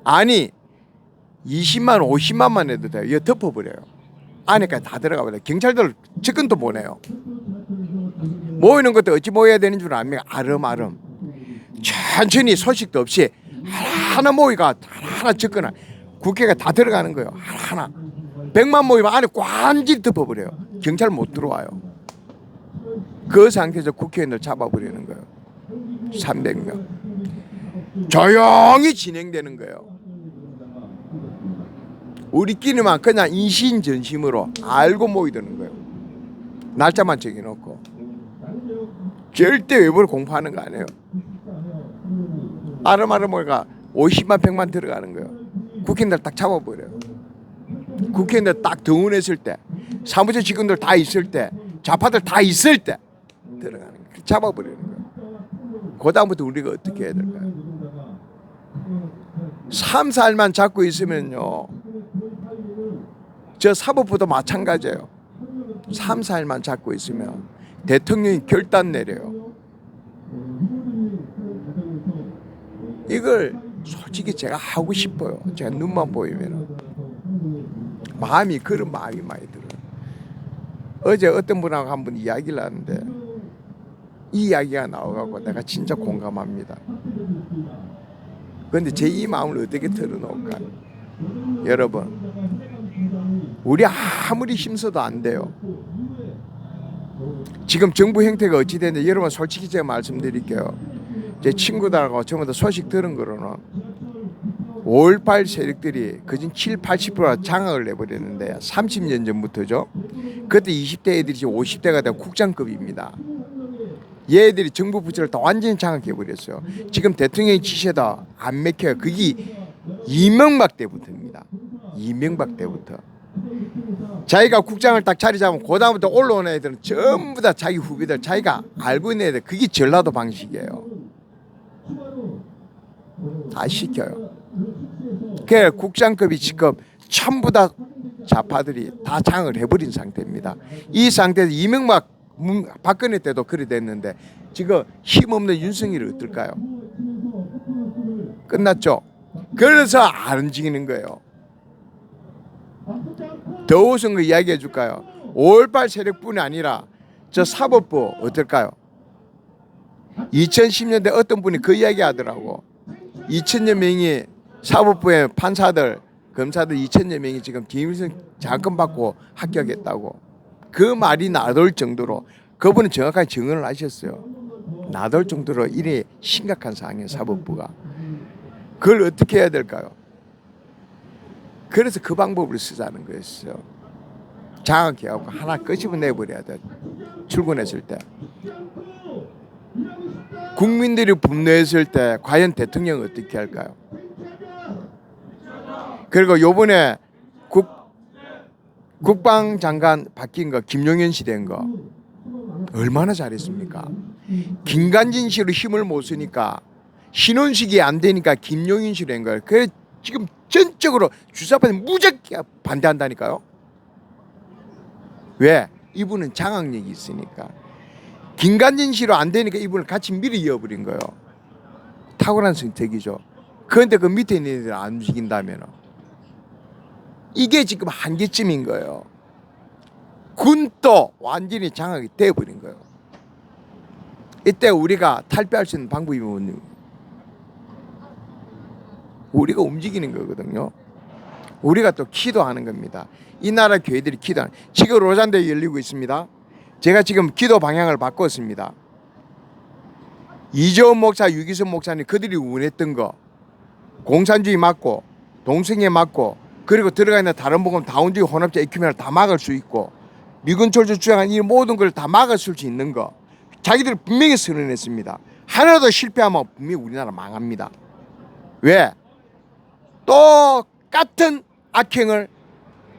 아니 20만 50만만 해도 돼요. 이거 덮어버려요. 안에까지 다 들어가 버려요. 경찰들 접근도 보내요. 모이는 것도 어찌 모여야 되는 줄 압니까? 아름아름 천천히 소식도 없이 하나 모이가 하나 접근하. 국회가 다 들어가는 거예요. 하나 100만 모이면 안에 완전히 덮어버려요. 경찰 못 들어와요. 그 상태에서 국회의원들 잡아버리는 거예요. 300명 조용히 진행되는 거예요. 우리끼리만 그냥 인신전심으로 알고 모이드는 거예요. 날짜만 정해놓고 절대 외부를 공포하는 거 아니에요. 아름아름 모이가 50만 100만 들어가는 거예요. 국회의원들 딱 잡아버려요. 국회의원들 딱 등원했을 때 사무처 직원들 다 있을 때 좌파들 다 있을 때 들어가는 거예요. 잡아버리는 거예요. 그 다음부터 우리가 어떻게 해야 될까요? 3, 4일만 잡고 있으면요 저 사법부도 마찬가지예요. 3, 4일만 잡고 있으면 대통령이 결단 내려요. 이걸 솔직히 제가 하고 싶어요. 제가 눈만 보이면 마음이 그런 마음이 많이 들어요. 어제 어떤 분하고 한번 이야기를 하는데 이 이야기가 나와갖고 내가 진짜 공감합니다. 그런데 제 이 마음을 어떻게 털어놓을까? 여러분 우리 아무리 힘써도 안 돼요. 지금 정부 형태가 어찌 되는지 여러분 솔직히 제가 말씀드릴게요. 제 친구들하고 전부 다 소식 들은 거로는 5.18 세력들이 그진 7, 80%가 장악을 내버렸는데 30년 전부터죠. 그때 20대 애들이 50대가 되고 국장급입니다. 얘들이 정부 부처를 다 완전히 장악해버렸어요. 지금 대통령의 지시에다 안 맥혀요. 그게 이명박 때부터입니다. 이명박 때부터. 자기가 국장을 딱 자리 잡으면 그 다음부터 올라오는 애들은 전부 다 자기 후배들 자기가 알고 있는 애들 그게 전라도 방식이에요. 다 시켜요. 그 국장급이 지금 전부 다 좌파들이 다 장을 해버린 상태입니다. 이 상태에서 이명박 박근혜 때도 그래 됐는데 지금 힘없는 윤석열이 어떨까요? 끝났죠. 그래서 안 움직이는 거예요. 더 우스운 거 이야기해 줄까요? 5.18 세력뿐이 아니라 저 사법부 어떨까요? 2010년대 어떤 분이 그 이야기 하더라고. 2,000여 명이 사법부의 판사들, 검사들 2,000여 명이 지금 김일성 장학금 받고 합격했다고. 그 말이 나돌 정도로 그분은 정확하게 증언을 하셨어요. 나돌 정도로 이래 심각한 상황이에요. 사법부가. 그걸 어떻게 해야 될까요? 그래서 그 방법을 쓰자는 거였어요. 장악해갖고 하나 끄집어내버려야 돼. 출근했을 때. 국민들이 분노했을 때 과연 대통령은 어떻게 할까요? 그리고 요번에 국방장관 바뀐 거 김용현 씨 된 거 얼마나 잘했습니까? 김관진 씨로 힘을 못 쓰니까 신원식이 안 되니까 김용현 씨로 된 거예요. 그래서 지금 전적으로 주사파는 무지하게 반대한다니까요. 왜? 이분은 장악력이 있으니까. 김관진 씨로 안 되니까 이분을 같이 밀어 이어버린 거예요. 탁월한 선택이죠. 그런데 그 밑에 있는 애들 안 움직인다면 이게 지금 한계점인 거예요. 군도 완전히 장악이 되어버린 거예요. 이때 우리가 탈피할 수 있는 방법이 뭐냐? 우리가 움직이는 거거든요. 우리가 또 기도하는 겁니다. 이 나라 교회들이 기도하는. 지금 로잔대에 열리고 있습니다. 제가 지금 기도 방향을 바꿨습니다. 이재원 목사, 유기성 목사님 그들이 원했던 거 공산주의 맞고 동성애 맞고 그리고 들어가 있는 다른 복음 다운주의 혼합자 에큐멘을 다 막을 수 있고 미군 철수 주장한 이 모든 걸 다 막을 수 있는 거 자기들이 분명히 선언했습니다. 하나도 실패하면 분명히 우리나라 망합니다. 왜? 똑같은 악행을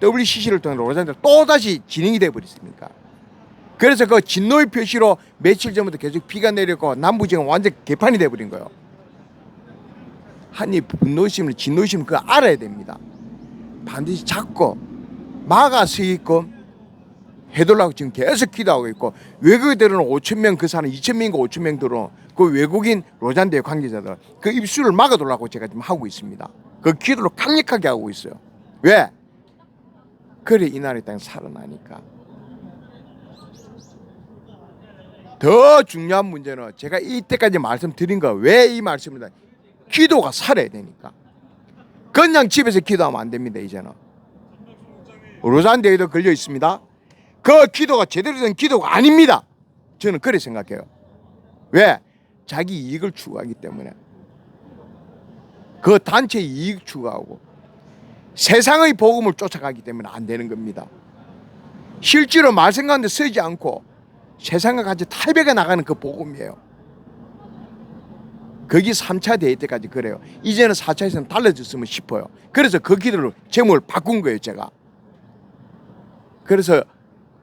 WCC를 통해 로잔대 또다시 진행이 되어버렸습니까? 그래서 그 진노의 표시로 며칠 전부터 계속 비가 내렸고 남부지역은 완전 개판이 돼버린 거예요. 한이 분노심을 진노심을 그거 알아야 됩니다. 반드시 잡고 막아서게끔 해달라고 지금 계속 기도하고 있고, 외국인들은 5,000명, 그 사람 2,000명인가 5,000명 들어 그 외국인 로잔대 관계자들 그 입수를 막아달라고 제가 지금 하고 있습니다. 그 기도를 강력하게 하고 있어요. 왜? 그래 이 나라의 땅이 살아나니까. 더 중요한 문제는 제가 이때까지 말씀드린 거, 왜 이 말씀을, 기도가 살아야 되니까. 그냥 집에서 기도하면 안 됩니다. 이제는 로잔대에도 걸려 있습니다. 그 기도가 제대로 된 기도가 아닙니다. 저는 그렇게 생각해요. 왜? 자기 이익을 추구하기 때문에. 그 단체 이익 추구하고 세상의 복음을 쫓아가기 때문에 안 되는 겁니다. 실제로 말씀 가운데 쓰지 않고 세상과 같이 탈배가 나가는 그 복음이에요. 거기 3차 대회 때까지 그래요. 이제는 4차에서는 달라졌으면 싶어요. 그래서 그 기도를 제목을 바꾼 거예요, 제가. 그래서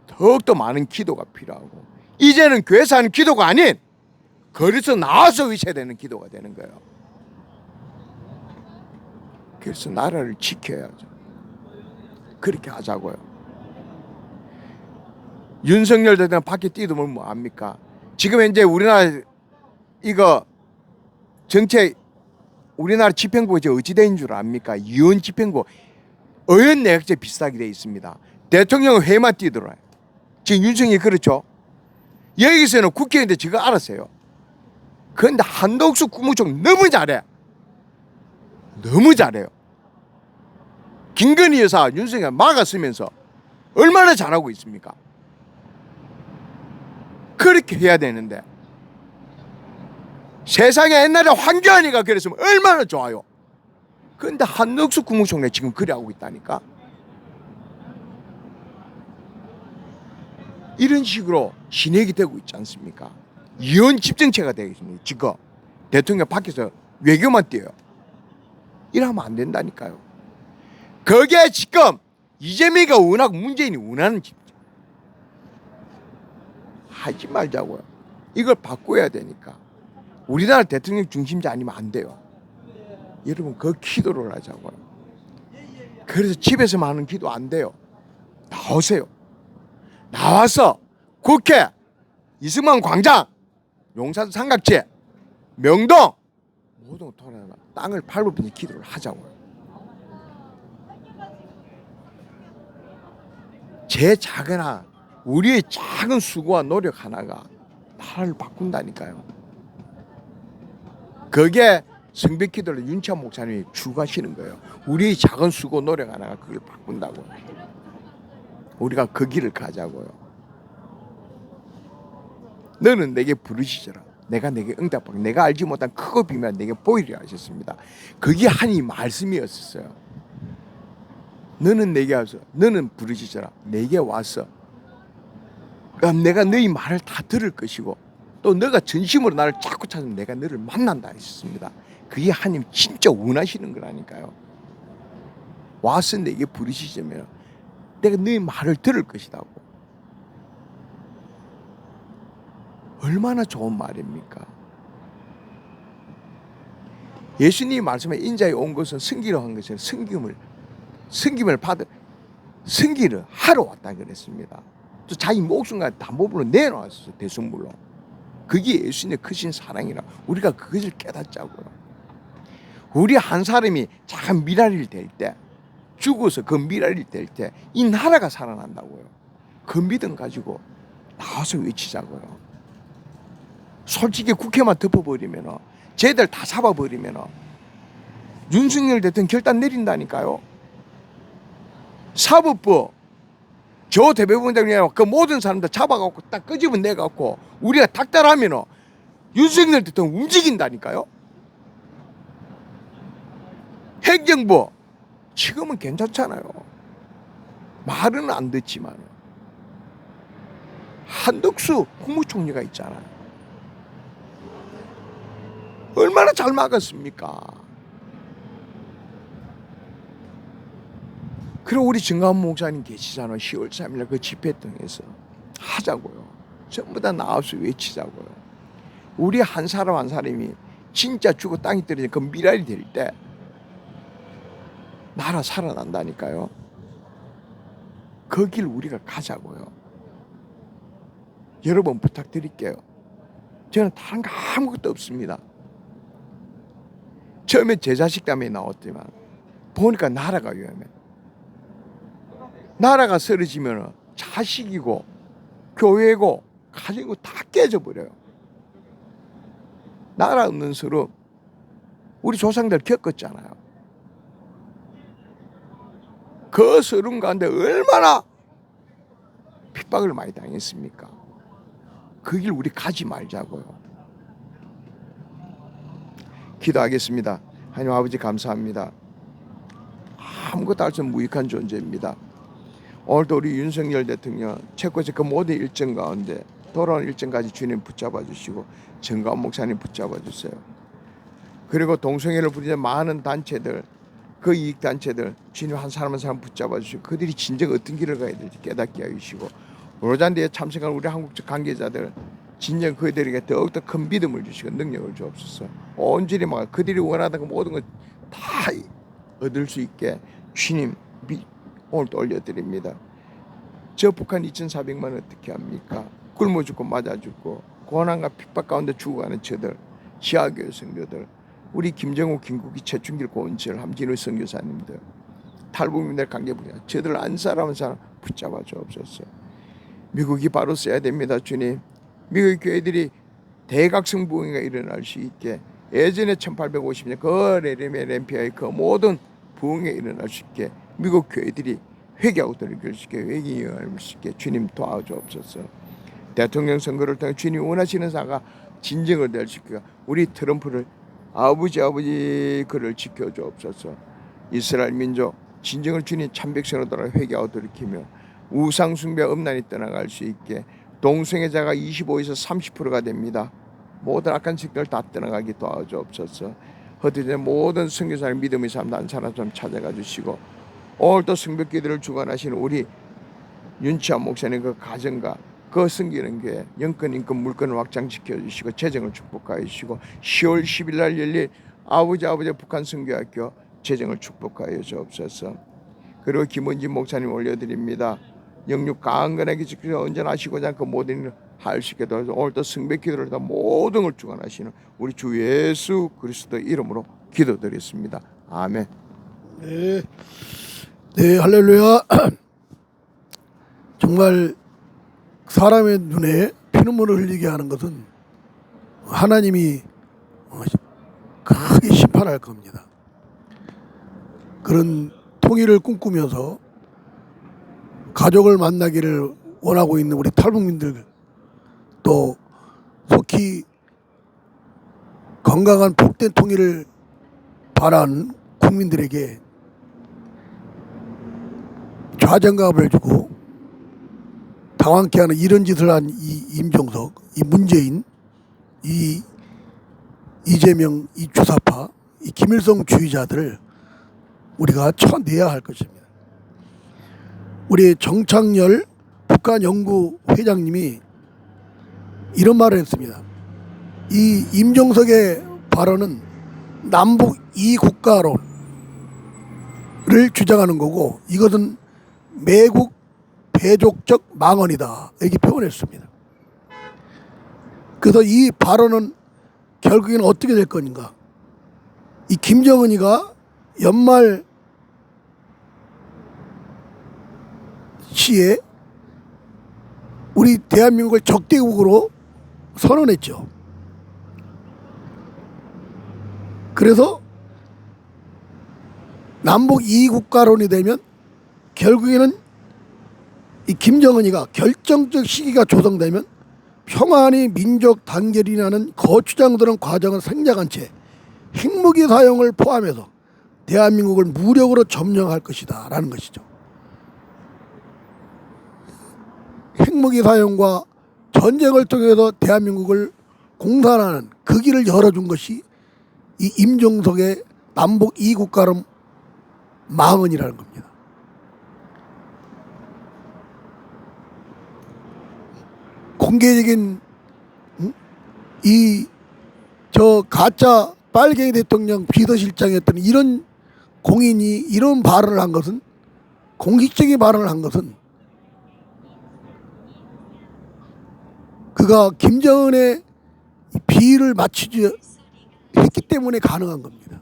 더욱더 많은 기도가 필요하고, 이제는 교회에서 하는 기도가 아닌 거리에서 나와서 외쳐야 되는 기도가 되는 거예요. 그래서 나라를 지켜야죠. 그렇게 하자고요. 윤석열 대통령 밖에 뛰어들면 뭐 합니까? 지금 현재 우리나라 이거 정책, 우리나라 집행부가 이제 어찌 된 줄 압니까? 유엔 집행부, 의원 내각제 비슷하게 돼 있습니다. 대통령은 회의만 뛰어들어요. 지금 윤석열이 그렇죠? 여기서는 국회의원들 지금 알았어요. 그런데 한덕수 국무총 너무 잘해. 너무 잘해요. 김건희 여사 윤석열 막았으면서 얼마나 잘하고 있습니까? 그렇게 해야 되는데, 세상에 옛날에 황교안이가 그랬으면 얼마나 좋아요. 그런데 한덕수 국무총리 지금 그래 하고 있다니까. 이런 식으로 진행이 되고 있지 않습니까? 이혼 집정체가 되겠습니다. 지금 대통령 밖에서 외교만 뛰어요. 이러면 안 된다니까요. 그게 지금 이재명이가 원하고 문재인이 원하는 집 하지 말자고요. 이걸 바꿔야 되니까. 우리나라 대통령 중심자 아니면 안 돼요. 여러분 그 기도를 하자고요. 그래서 집에서만 하는 기도 안 돼요. 나오세요. 나와서 국회, 이승만 광장, 용산 삼각지, 명동 모든 토론에 땅을 밟으면서 기도를 하자고요. 제 작으나 우리의 작은 수고와 노력 하나가 나라를 바꾼다니까요. 그게 성벽 기도를 윤찬 목사님이 주가시는 거예요. 우리의 작은 수고 노력 하나가 그걸 바꾼다고요. 우리가 그 길을 가자고요. 너는 내게 부르시더라. 내가 내게 응답하고 내가 알지 못한 크고 비밀한 내게 보이리라 하셨습니다. 그게 하나님 말씀이었어요. 너는 내게 와서, 너는 부르시더라. 내게 와서 그럼 내가 너희 말을 다 들을 것이고, 또 너가 진심으로 나를 자꾸 찾으면 내가 너를 만난다 했습니다. 그게 하나님 진짜 원하시는 거라니까요. 와서 내게 부르시자면 내가 너희 말을 들을 것이라고. 얼마나 좋은 말입니까? 예수님이 말씀에 인자에 온 것은 승기로 한 것은 승김을 받은 승기를 하러 왔다 그랬습니다. 또 자기 목숨과 담보물로 내놓았어요. 대승물로. 그게 예수님의 크신 사랑이라 우리가 그것을 깨닫자고요. 우리 한 사람이 작은 미랄일 될 때, 죽어서 그 미랄일 될 때 이 나라가 살아난다고요. 그 믿음 가지고 나와서 외치자고요. 솔직히 국회만 덮어버리면, 쟤들 다 잡아버리면 윤석열 대통령 결단 내린다니까요. 사법부 저 대법원장이랑 그 모든 사람들 잡아갖고 딱 끄집어내갖고 우리가 닥달하면 윤석열 대통령 움직인다니까요. 행정부 지금은 괜찮잖아요. 말은 안 듣지만 한덕수 국무총리가 있잖아요. 얼마나 잘 막았습니까? 그리고 우리 정가은 목사님 계시잖아요. 10월 3일 그 집회 등에서 하자고요. 전부 다 나와서 외치자고요. 우리 한 사람 한 사람이 진짜 죽고 땅이 떨어진 그 미랄이 될 때 나라 살아난다니까요. 그 길 우리가 가자고요. 여러분 부탁드릴게요. 저는 다른 거 아무것도 없습니다. 처음에 제 자식 때문에 나왔지만 보니까 나라가 위험해. 나라가 쓰러지면 자식이고 교회고 가정이고 다 깨져버려요. 나라 없는 서름 우리 조상들 겪었잖아요. 그 서름 가운데 얼마나 핍박을 많이 당했습니까? 그 길 우리 가지 말자고요. 기도하겠습니다. 하나님 아버지 감사합니다. 아무것도 할 수 없는 무익한 존재입니다. 오늘도 우리 윤석열 대통령 체코에서 그 모든 일정 가운데 돌아오는 일정까지 주님 붙잡아 주시고 정가운 목사님 붙잡아 주세요. 그리고 동성애를 부리는 많은 단체들 그 이익단체들 주님 한 사람 한 사람 붙잡아 주시고 그들이 진정 어떤 길을 가야 될지 깨닫게 하시고 로잔대에 참석한 우리 한국적 관계자들 진정 그들에게 더욱더 큰 믿음을 주시고 능력을 주옵소서. 온전히 막 그들이 원하는 그 모든 것 다 얻을 수 있게 주님 오늘도 올려드립니다. 저 북한 2,400만 어떻게 합니까? 굶어 죽고 맞아 죽고 고난과 핍박 가운데 죽어가는 저들 시아교회 성도들 우리 김정우, 김국희, 최충길, 고은철, 함진우 선교사님들 탈북민들 관계분야 저들 안 사람 한 사람 붙잡아 주옵소서. 미국이 바로 써야 됩니다. 주님 미국 교회들이 대각성 부흥회가 일어날 수 있게 예전에 1850년 그 레레메 램피아의 그 모든 부흥회 일어날 수 있게 미국 교회들이 회개하고 돌이킬 수 있게 회개에 이어갈 수 있게 주님 도와주옵소서. 대통령 선거를 통해 주님 원하시는 사가 진정을 될 수 있게 우리 트럼프를 아버지 그를 지켜주옵소서. 이스라엘 민족 진정을 주님 참백성으로 돌아 회개하고 돌이키며 우상 숭배 음란이 떠나갈 수 있게 동성애자가 25에서 30%가 됩니다. 모든 악한 식들 다 떠나가게 도와주옵소서. 흩어진 모든 선교사를 믿음의 삶 난 사람 좀 찾아가 주시고 오늘도 성벽기도를 주관하시는 우리 윤치환 목사님 그 가정과 그 섬기는 교회 영권 인권 물권을 확장시켜 주시고 재정을 축복하여 주시고 10월 10일 날 열릴 아버지 북한 선교학교 재정을 축복하여 주옵소서. 그리고 김원진 목사님 올려드립니다. 영육 강건하게 지키셔 언전하시고자 그 모든 일을 할 수 있게 도와주셔서 오늘도 성백기도를 다 모든 걸 주관하시는 우리 주 예수 그리스도 이름으로 기도드렸습니다. 아멘. 네, 네 할렐루야. 정말 사람의 눈에 피눈물을 흘리게 하는 것은 하나님이 크게 심판할 겁니다. 그런 통일을 꿈꾸면서 가족을 만나기를 원하고 있는 우리 탈북민들 또 속히 건강한 복된 통일을 바라는 국민들에게 좌정감을 주고 당황케 하는 이런 짓을 한 이 임종석, 이 문재인, 이 이재명, 이 주사파, 이 김일성 주의자들을 우리가 쳐내야 할 것입니다. 우리 정창열 북한연구회장님이 이런 말을 했습니다. 이 임종석의 발언은 남북 이국가론을 주장하는 거고 이것은 매국 배족적 망언이다 이렇게 표현했습니다. 그래서 이 발언은 결국에는 어떻게 될 것인가? 이 김정은이가 연말 시에 우리 대한민국을 적대국으로 선언했죠. 그래서 남북 이국가론이 되면 결국에는 이 김정은이가 결정적 시기가 조성되면 평안이 민족 단결이라는 거추장스러운 과정을 생략한 채 핵무기 사용을 포함해서 대한민국을 무력으로 점령할 것이다 라는 것이죠. 핵무기 사용과 전쟁을 통해서 대한민국을 공산하는 그 길을 열어준 것이 이 임종석의 남북 이국가론 망언이라는 겁니다. 공개적인 이 저 가짜 빨갱이 대통령 비서실장이었던 이런 공인이 이런 발언을 한 것은, 공식적인 발언을 한 것은 그가 김정은의 비위를 맞추지 했기 때문에 가능한 겁니다.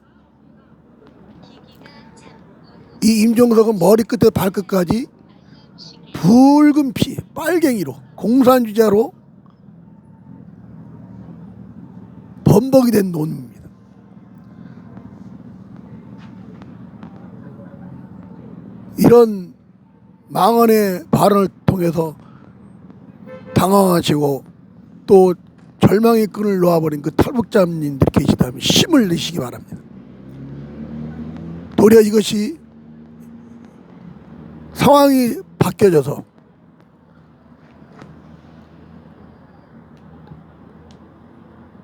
이 임종석은 머리끝에서 발끝까지 붉은 피, 빨갱이로, 공산주의자로 범벅이 된 놈입니다. 이런 망언의 발언을 통해서 당황하시고 또 절망의 끈을 놓아버린 그 탈북자님들이 계시다면 힘을 내시기 바랍니다. 도리어 이것이 상황이 바뀌어져서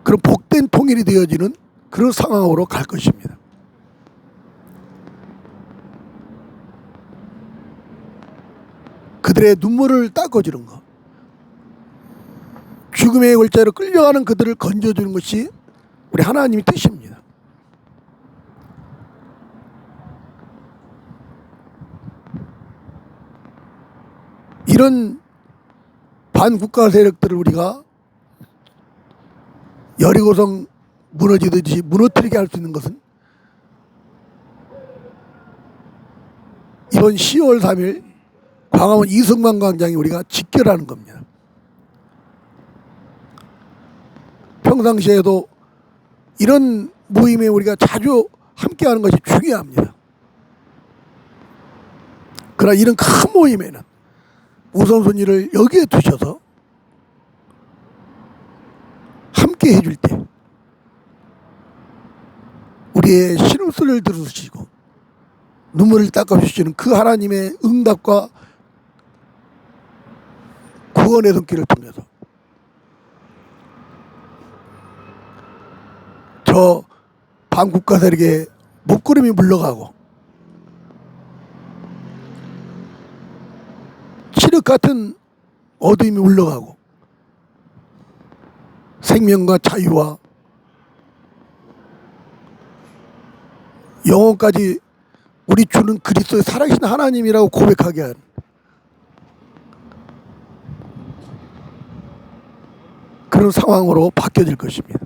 그런 복된 통일이 되어지는 그런 상황으로 갈 것입니다. 그들의 눈물을 닦아주는 것, 죽음의 골짜기로 끌려가는 그들을 건져주는 것이 우리 하나님의 뜻입니다. 이런 반국가 세력들을 우리가 여리고성 무너지듯이 무너뜨리게 할 수 있는 것은 이번 10월 3일 광화문 이승만 광장에 우리가 집결하는 겁니다. 평상시에도 이런 모임에 우리가 자주 함께하는 것이 중요합니다. 그러나 이런 큰 모임에는 우선순위를 여기에 두셔서 함께 해줄 때 우리의 신음소리를 들으시고 눈물을 닦아주시는 그 하나님의 응답과 구원의 손길을 통해서 저 반국가 세력의 목구름이 물러가고 칠흑 같은 어둠이 물러가고 생명과 자유와 영혼까지 우리 주는 그리스도의 살아계신 하나님이라고 고백하게 한 그런 상황으로 바뀌어질 것입니다.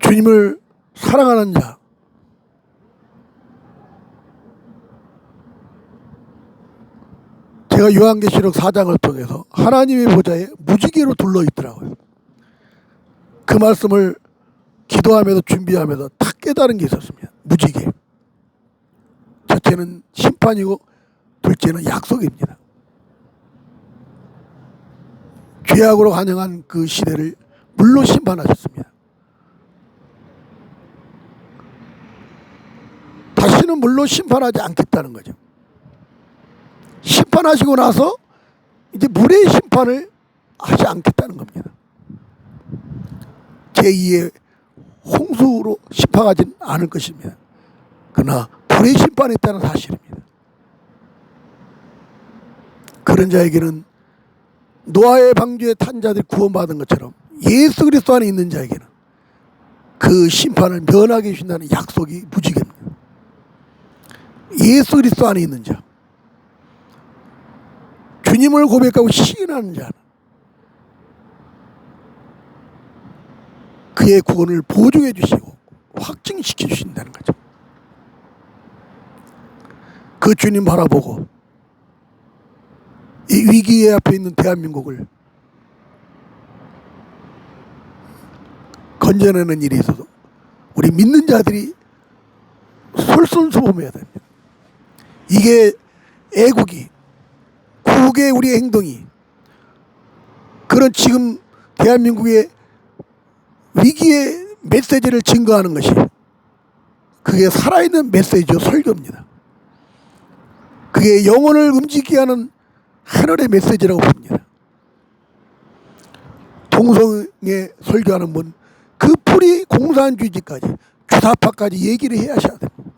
주님을 사랑하는 자, 제가 요한계시록 4장을 통해서 하나님의 보좌에 무지개로 둘러 있더라고요. 그 말씀을 기도하면서 준비하면서 딱 깨달은 게 있었습니다. 무지개. 첫째는 심판이고 둘째는 약속입니다. 죄악으로 관영한 그 시대를 물로 심판하셨습니다. 다시는 물로 심판하지 않겠다는 거죠. 심판하시고 나서 이제 물의 심판을 하지 않겠다는 겁니다. 제2의 홍수로 심판하진 않을 것입니다. 그러나 불의 심판이 있다는 사실입니다. 그런 자에게는 노아의 방주에 탄 자들이 구원받은 것처럼 예수 그리스도 안에 있는 자에게는 그 심판을 면하게 해주신다는 약속이 무지개입니다. 예수 그리스도 안에 있는 자, 주님을 고백하고 시인하는 자는 그의 구원을 보증해 주시고 확증시켜 주신다는 거죠. 그 주님 바라보고 이 위기에 앞에 있는 대한민국을 건져내는 일에 있어서 우리 믿는 자들이 솔선수범해야 됩니다. 이게 애국이, 국의 우리의 행동이 그런 지금 대한민국의 위기의 메시지를 증거하는 것이 그게 살아있는 메시지요, 설교입니다. 그게 영혼을 움직이게 하는 하늘의 메시지라고 봅니다. 동성애 설교하는 분, 그 풀이 공산주의까지 주사파까지 얘기를 해야 하셔야 됩니다.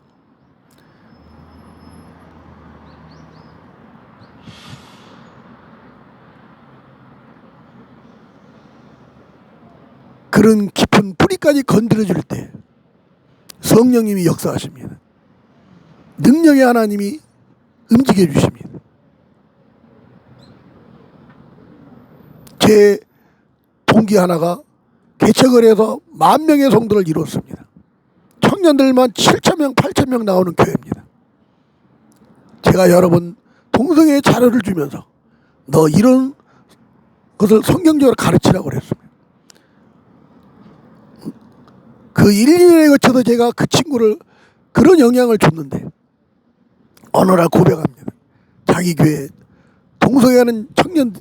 그런 깊은 뿌리까지 건드려줄 때 성령님이 역사하십니다. 능력의 하나님이 움직여 주십니다. 제 동기 하나가 개척을 해서 10,000명의 성도를 이뤘습니다. 청년들만 7,000명, 8,000명 나오는 교회입니다. 제가 여러 번 동성애 자료를 주면서 너 이런 것을 성경적으로 가르치라고 그랬습니다. 그 1, 2년에 거쳐서 제가 그 친구를 그런 영향을 줬는데 어느 날 고백합니다. 자기 교회에 동성애하는 청년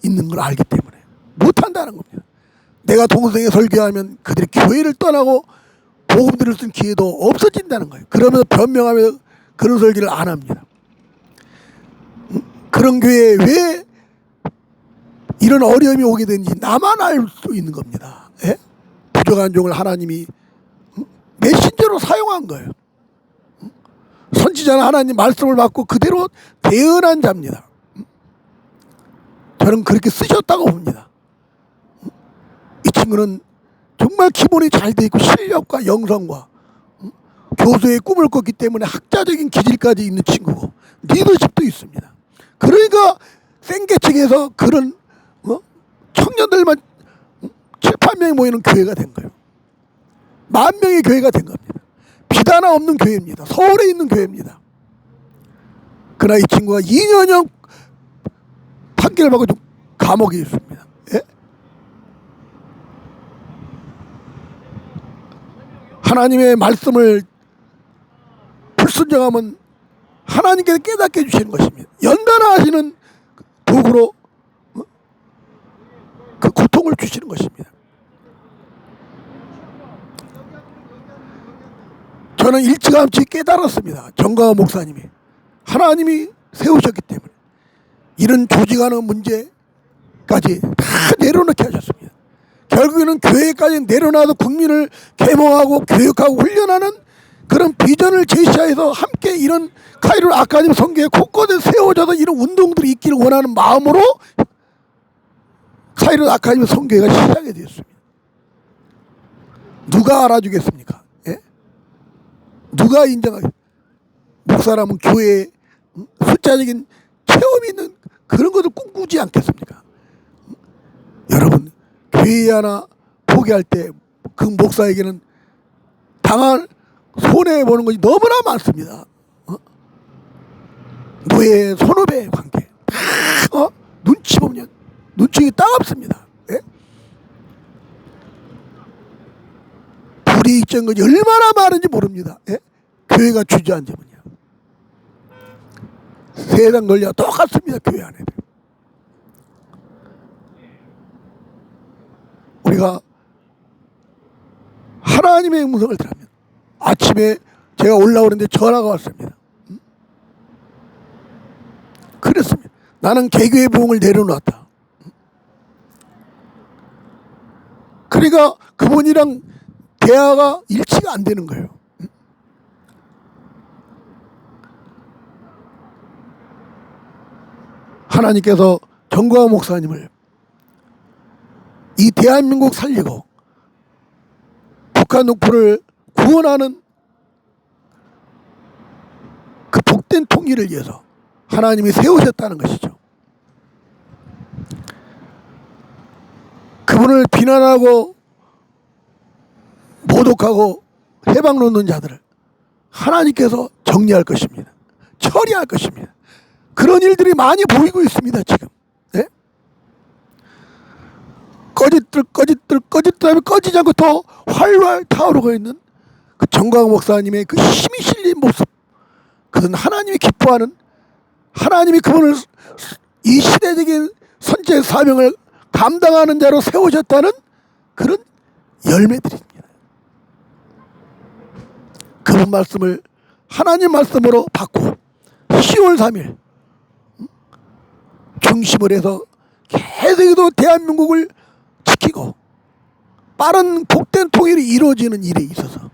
있는 걸 알기 때문에 못한다는 겁니다. 내가 동성애 설교하면 그들이 교회를 떠나고 복음 들을 수 있는 기회도 없어진다는 거예요. 그러면서 변명하면서 그런 설교를 안 합니다. 그런 교회에 왜 이런 어려움이 오게 되는지 나만 알 수 있는 겁니다. 예? 부족한 종을 하나님이 메신저로 사용한 거예요. 선지자는 하나님 말씀을 받고 그대로 대언한 자입니다. 저는 그렇게 쓰셨다고 봅니다. 이 친구는 정말 기본이 잘 돼 있고 실력과 영성과 교수의 꿈을 꿨기 때문에 학자적인 기질까지 있는 친구고 리더십도 있습니다. 그러니까 생계측에서 그런 청년들만 7, 8명이 모이는 교회가 된 거예요. 10,000명의 교회가 된 겁니다. 비단화 없는 교회입니다. 서울에 있는 교회입니다. 그러나 이 친구가 2년형 판결을 받고 감옥에 있습니다. 예? 하나님의 말씀을 불순종하면 하나님께서 깨닫게 해주시는 것입니다. 연단하 하시는 도구로 그 고통을 주시는 것입니다. 저는 일찌감치 깨달았습니다. 정광훈 목사님이 하나님이 세우셨기 때문에 이런 조직하는 문제까지 다 내려놓게 하셨습니다. 결국에는 교회까지 내려놔서 국민을 계몽하고 교육하고 훈련하는 그런 비전을 제시해서 함께 이런 카이로 아카데미 선교에 곳곳에 세워져서 이런 운동들이 있기를 원하는 마음으로 카이로 아카데미 선교회가 시작이 되었습니다. 누가 알아주겠습니까? 예? 누가 인정하겠습니까? 목사라면 교회에 숫자적인 체험이 있는 그런 것을 꿈꾸지 않겠습니까? 여러분, 교회 하나 포기할 때 그 목사에게는 당한 손해보는 것이 너무나 많습니다. 노예, 선후배 관계. 눈치 보면 눈치가 따갑습니다. 예? 불이익적인 것이 얼마나 많은지 모릅니다. 예? 교회가 주저한 점은요. 세상 권리와 똑같습니다. 교회 안에. 우리가 하나님의 음성을 들으면 아침에 제가 올라오는데 전화가 왔습니다. 그랬습니다. 나는 개교의 부흥을 내려놨다. 그러니까 그분이랑 대화가 일치가 안 되는 거예요. 하나님께서 정광훈 목사님을 이 대한민국 살리고 북한 동포를 구원하는 그 복된 통일을 위해서 하나님이 세우셨다는 것이죠. 그분을 비난하고 모독하고 해방 놓는 자들을 하나님께서 정리할 것입니다. 처리할 것입니다. 그런 일들이 많이 보이고 있습니다. 지금. 네? 꺼짓들 하면 꺼지지 않고 더 활활 타오르고 있는 그 정광훈 목사님의 그 힘이 실린 모습, 그는 하나님이 기뻐하는, 하나님이 그분을 이 시대적인 선지의 사명을 감당하는 자로 세우셨다는 그런 열매들입니다. 그분 말씀을 하나님 말씀으로 받고 10월 3일 중심을 해서 계속해서 대한민국을 지키고 빠른 복된 통일이 이루어지는 일에 있어서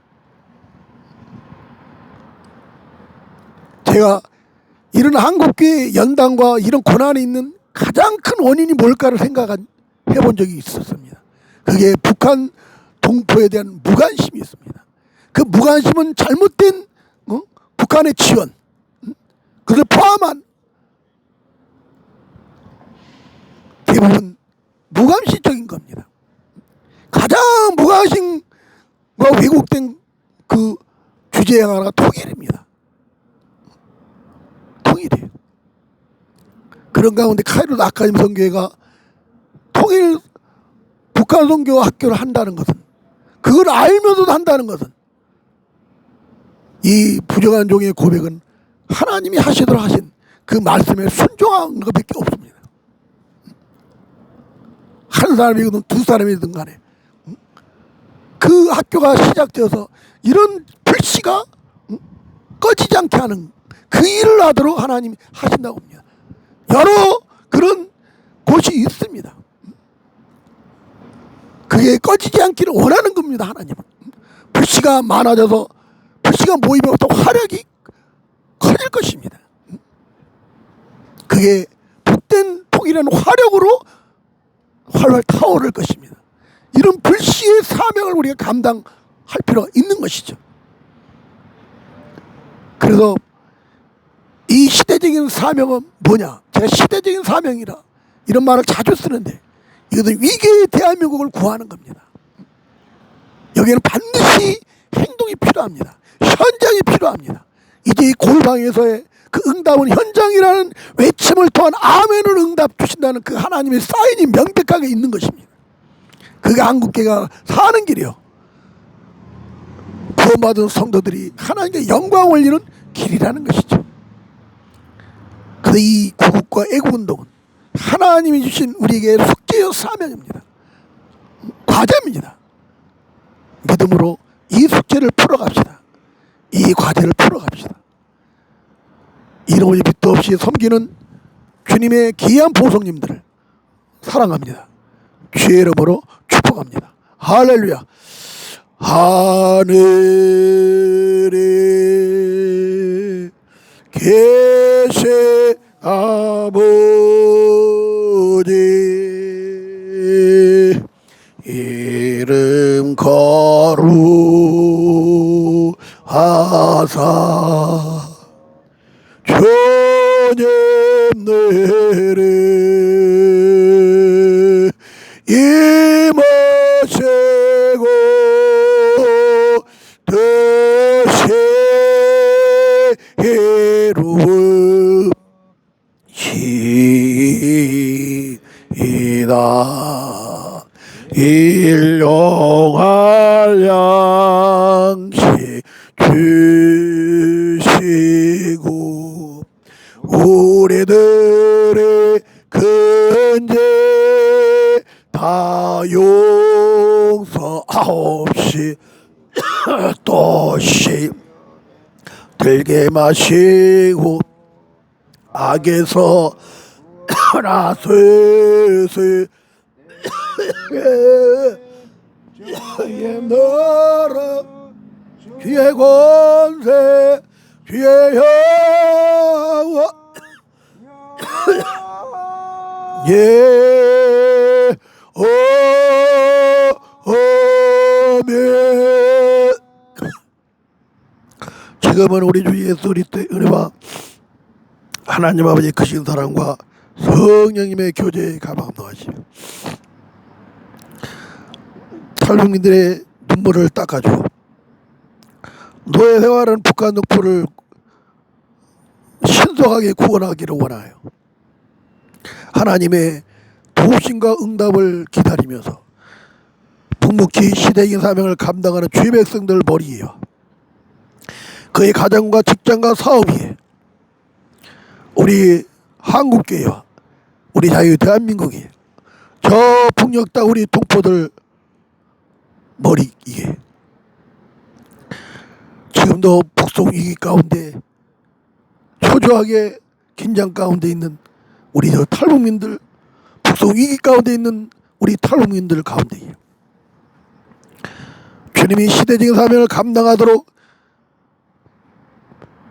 제가 이런 한국교회 연단과 이런 고난이 있는 가장 큰 원인이 뭘까를 생각해 본 적이 있었습니다. 그게 북한 동포에 대한 무관심이 있습니다. 그 무관심은 잘못된 북한의 지원, 그것을 포함한 대부분 무감시적인 겁니다. 가장 무관심과 왜곡된 그 주제 하나가 통일입니다. 통일이에요. 그런 가운데 카이로 아카데미 선교회가 통일 북한 선교 학교를 한다는 것은, 그걸 알면서도 한다는 것은, 이 부정한 종의 고백은 하나님이 하시도록 하신 그 말씀에 순종한 것밖에 없습니다. 한 사람이든 두 사람이든 간에 그 학교가 시작되어서 이런 불씨가 꺼지지 않게 하는 그 일을 하도록 하나님이 하신다고 합니다. 여러 그런 곳이 있습니다. 그게 꺼지지 않기를 원하는 겁니다. 하나님은. 불씨가 많아져서 불씨가 모이면 또 화력이 커질 것입니다. 그게 복된 통일이라는 화력으로 활활 타오를 것입니다. 이런 불씨의 사명을 우리가 감당할 필요가 있는 것이죠. 그래서 이 시대적인 사명은 뭐냐? 제가 시대적인 사명이라 이런 말을 자주 쓰는데, 이것은 위기의 대한민국을 구하는 겁니다. 여기에는 반드시 행동이 필요합니다. 현장이 필요합니다. 이제 이 골방에서의 그 응답은 현장이라는 외침을 통한 아멘을 응답 주신다는 그 하나님의 사인이 명백하게 있는 것입니다. 그게 한국교회가 사는 길이요. 구원받은 성도들이 하나님께 영광 올리는 길이라는 것이죠. 그래서 이 구국과 애국운동은 하나님이 주신 우리에게 숙제요 사명입니다. 과제입니다. 믿음으로 이 숙제를 풀어갑시다. 이 과제를 풀어갑시다. 이름의 빛도 없이 섬기는 주님의 귀한 보석님들을 사랑합니다. 주의 이름으로 축복합니다. 할렐루야. 하늘에 계신 아버지, 이름 거룩하사 주님 내래 임하시고 되시이다. 일용할 양식 주시고 우리들의 근죄 다 용서하옵시. 또시 들게 마시고 악에서 나서서 주의 나라 주의 권세 주의 영광 예 아멘. 지금은 우리 주 예수 그리스도의 은혜와 하나님 아버지의 크신 사랑과 성령님의 교제에 감사하시며 탈북민들의 눈물을 닦아주고 노예 생활은 북한 동포를 신속하게 구원하기를 원하여 하나님의 도우심과 응답을 기다리면서 묵묵히 시대적인 사명을 감당하는 주의 백성들 머리에와 그의 가정과 직장과 사업 위에 우리 한국교회와 우리 자유 대한민국이 저 북녘 땅 우리 동포들 머리 위에 지금도 북송 위기 가운데 초조하게 긴장 가운데 있는 우리 저 탈북민들, 북송 위기 가운데 있는 우리 탈북민들 가운데 주님이 시대적인 사명을 감당하도록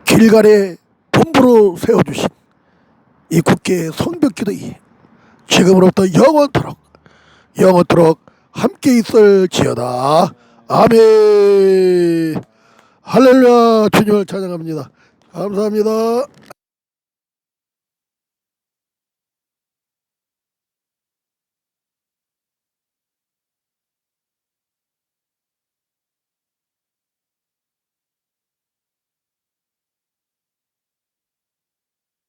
길갈에 본부로 세워주신 이 국회의 성벽기도에 지금으로부터 영원토록 함께 있을지어다. 아멘. 할렐루야. 주님을 찬양합니다. 감사합니다.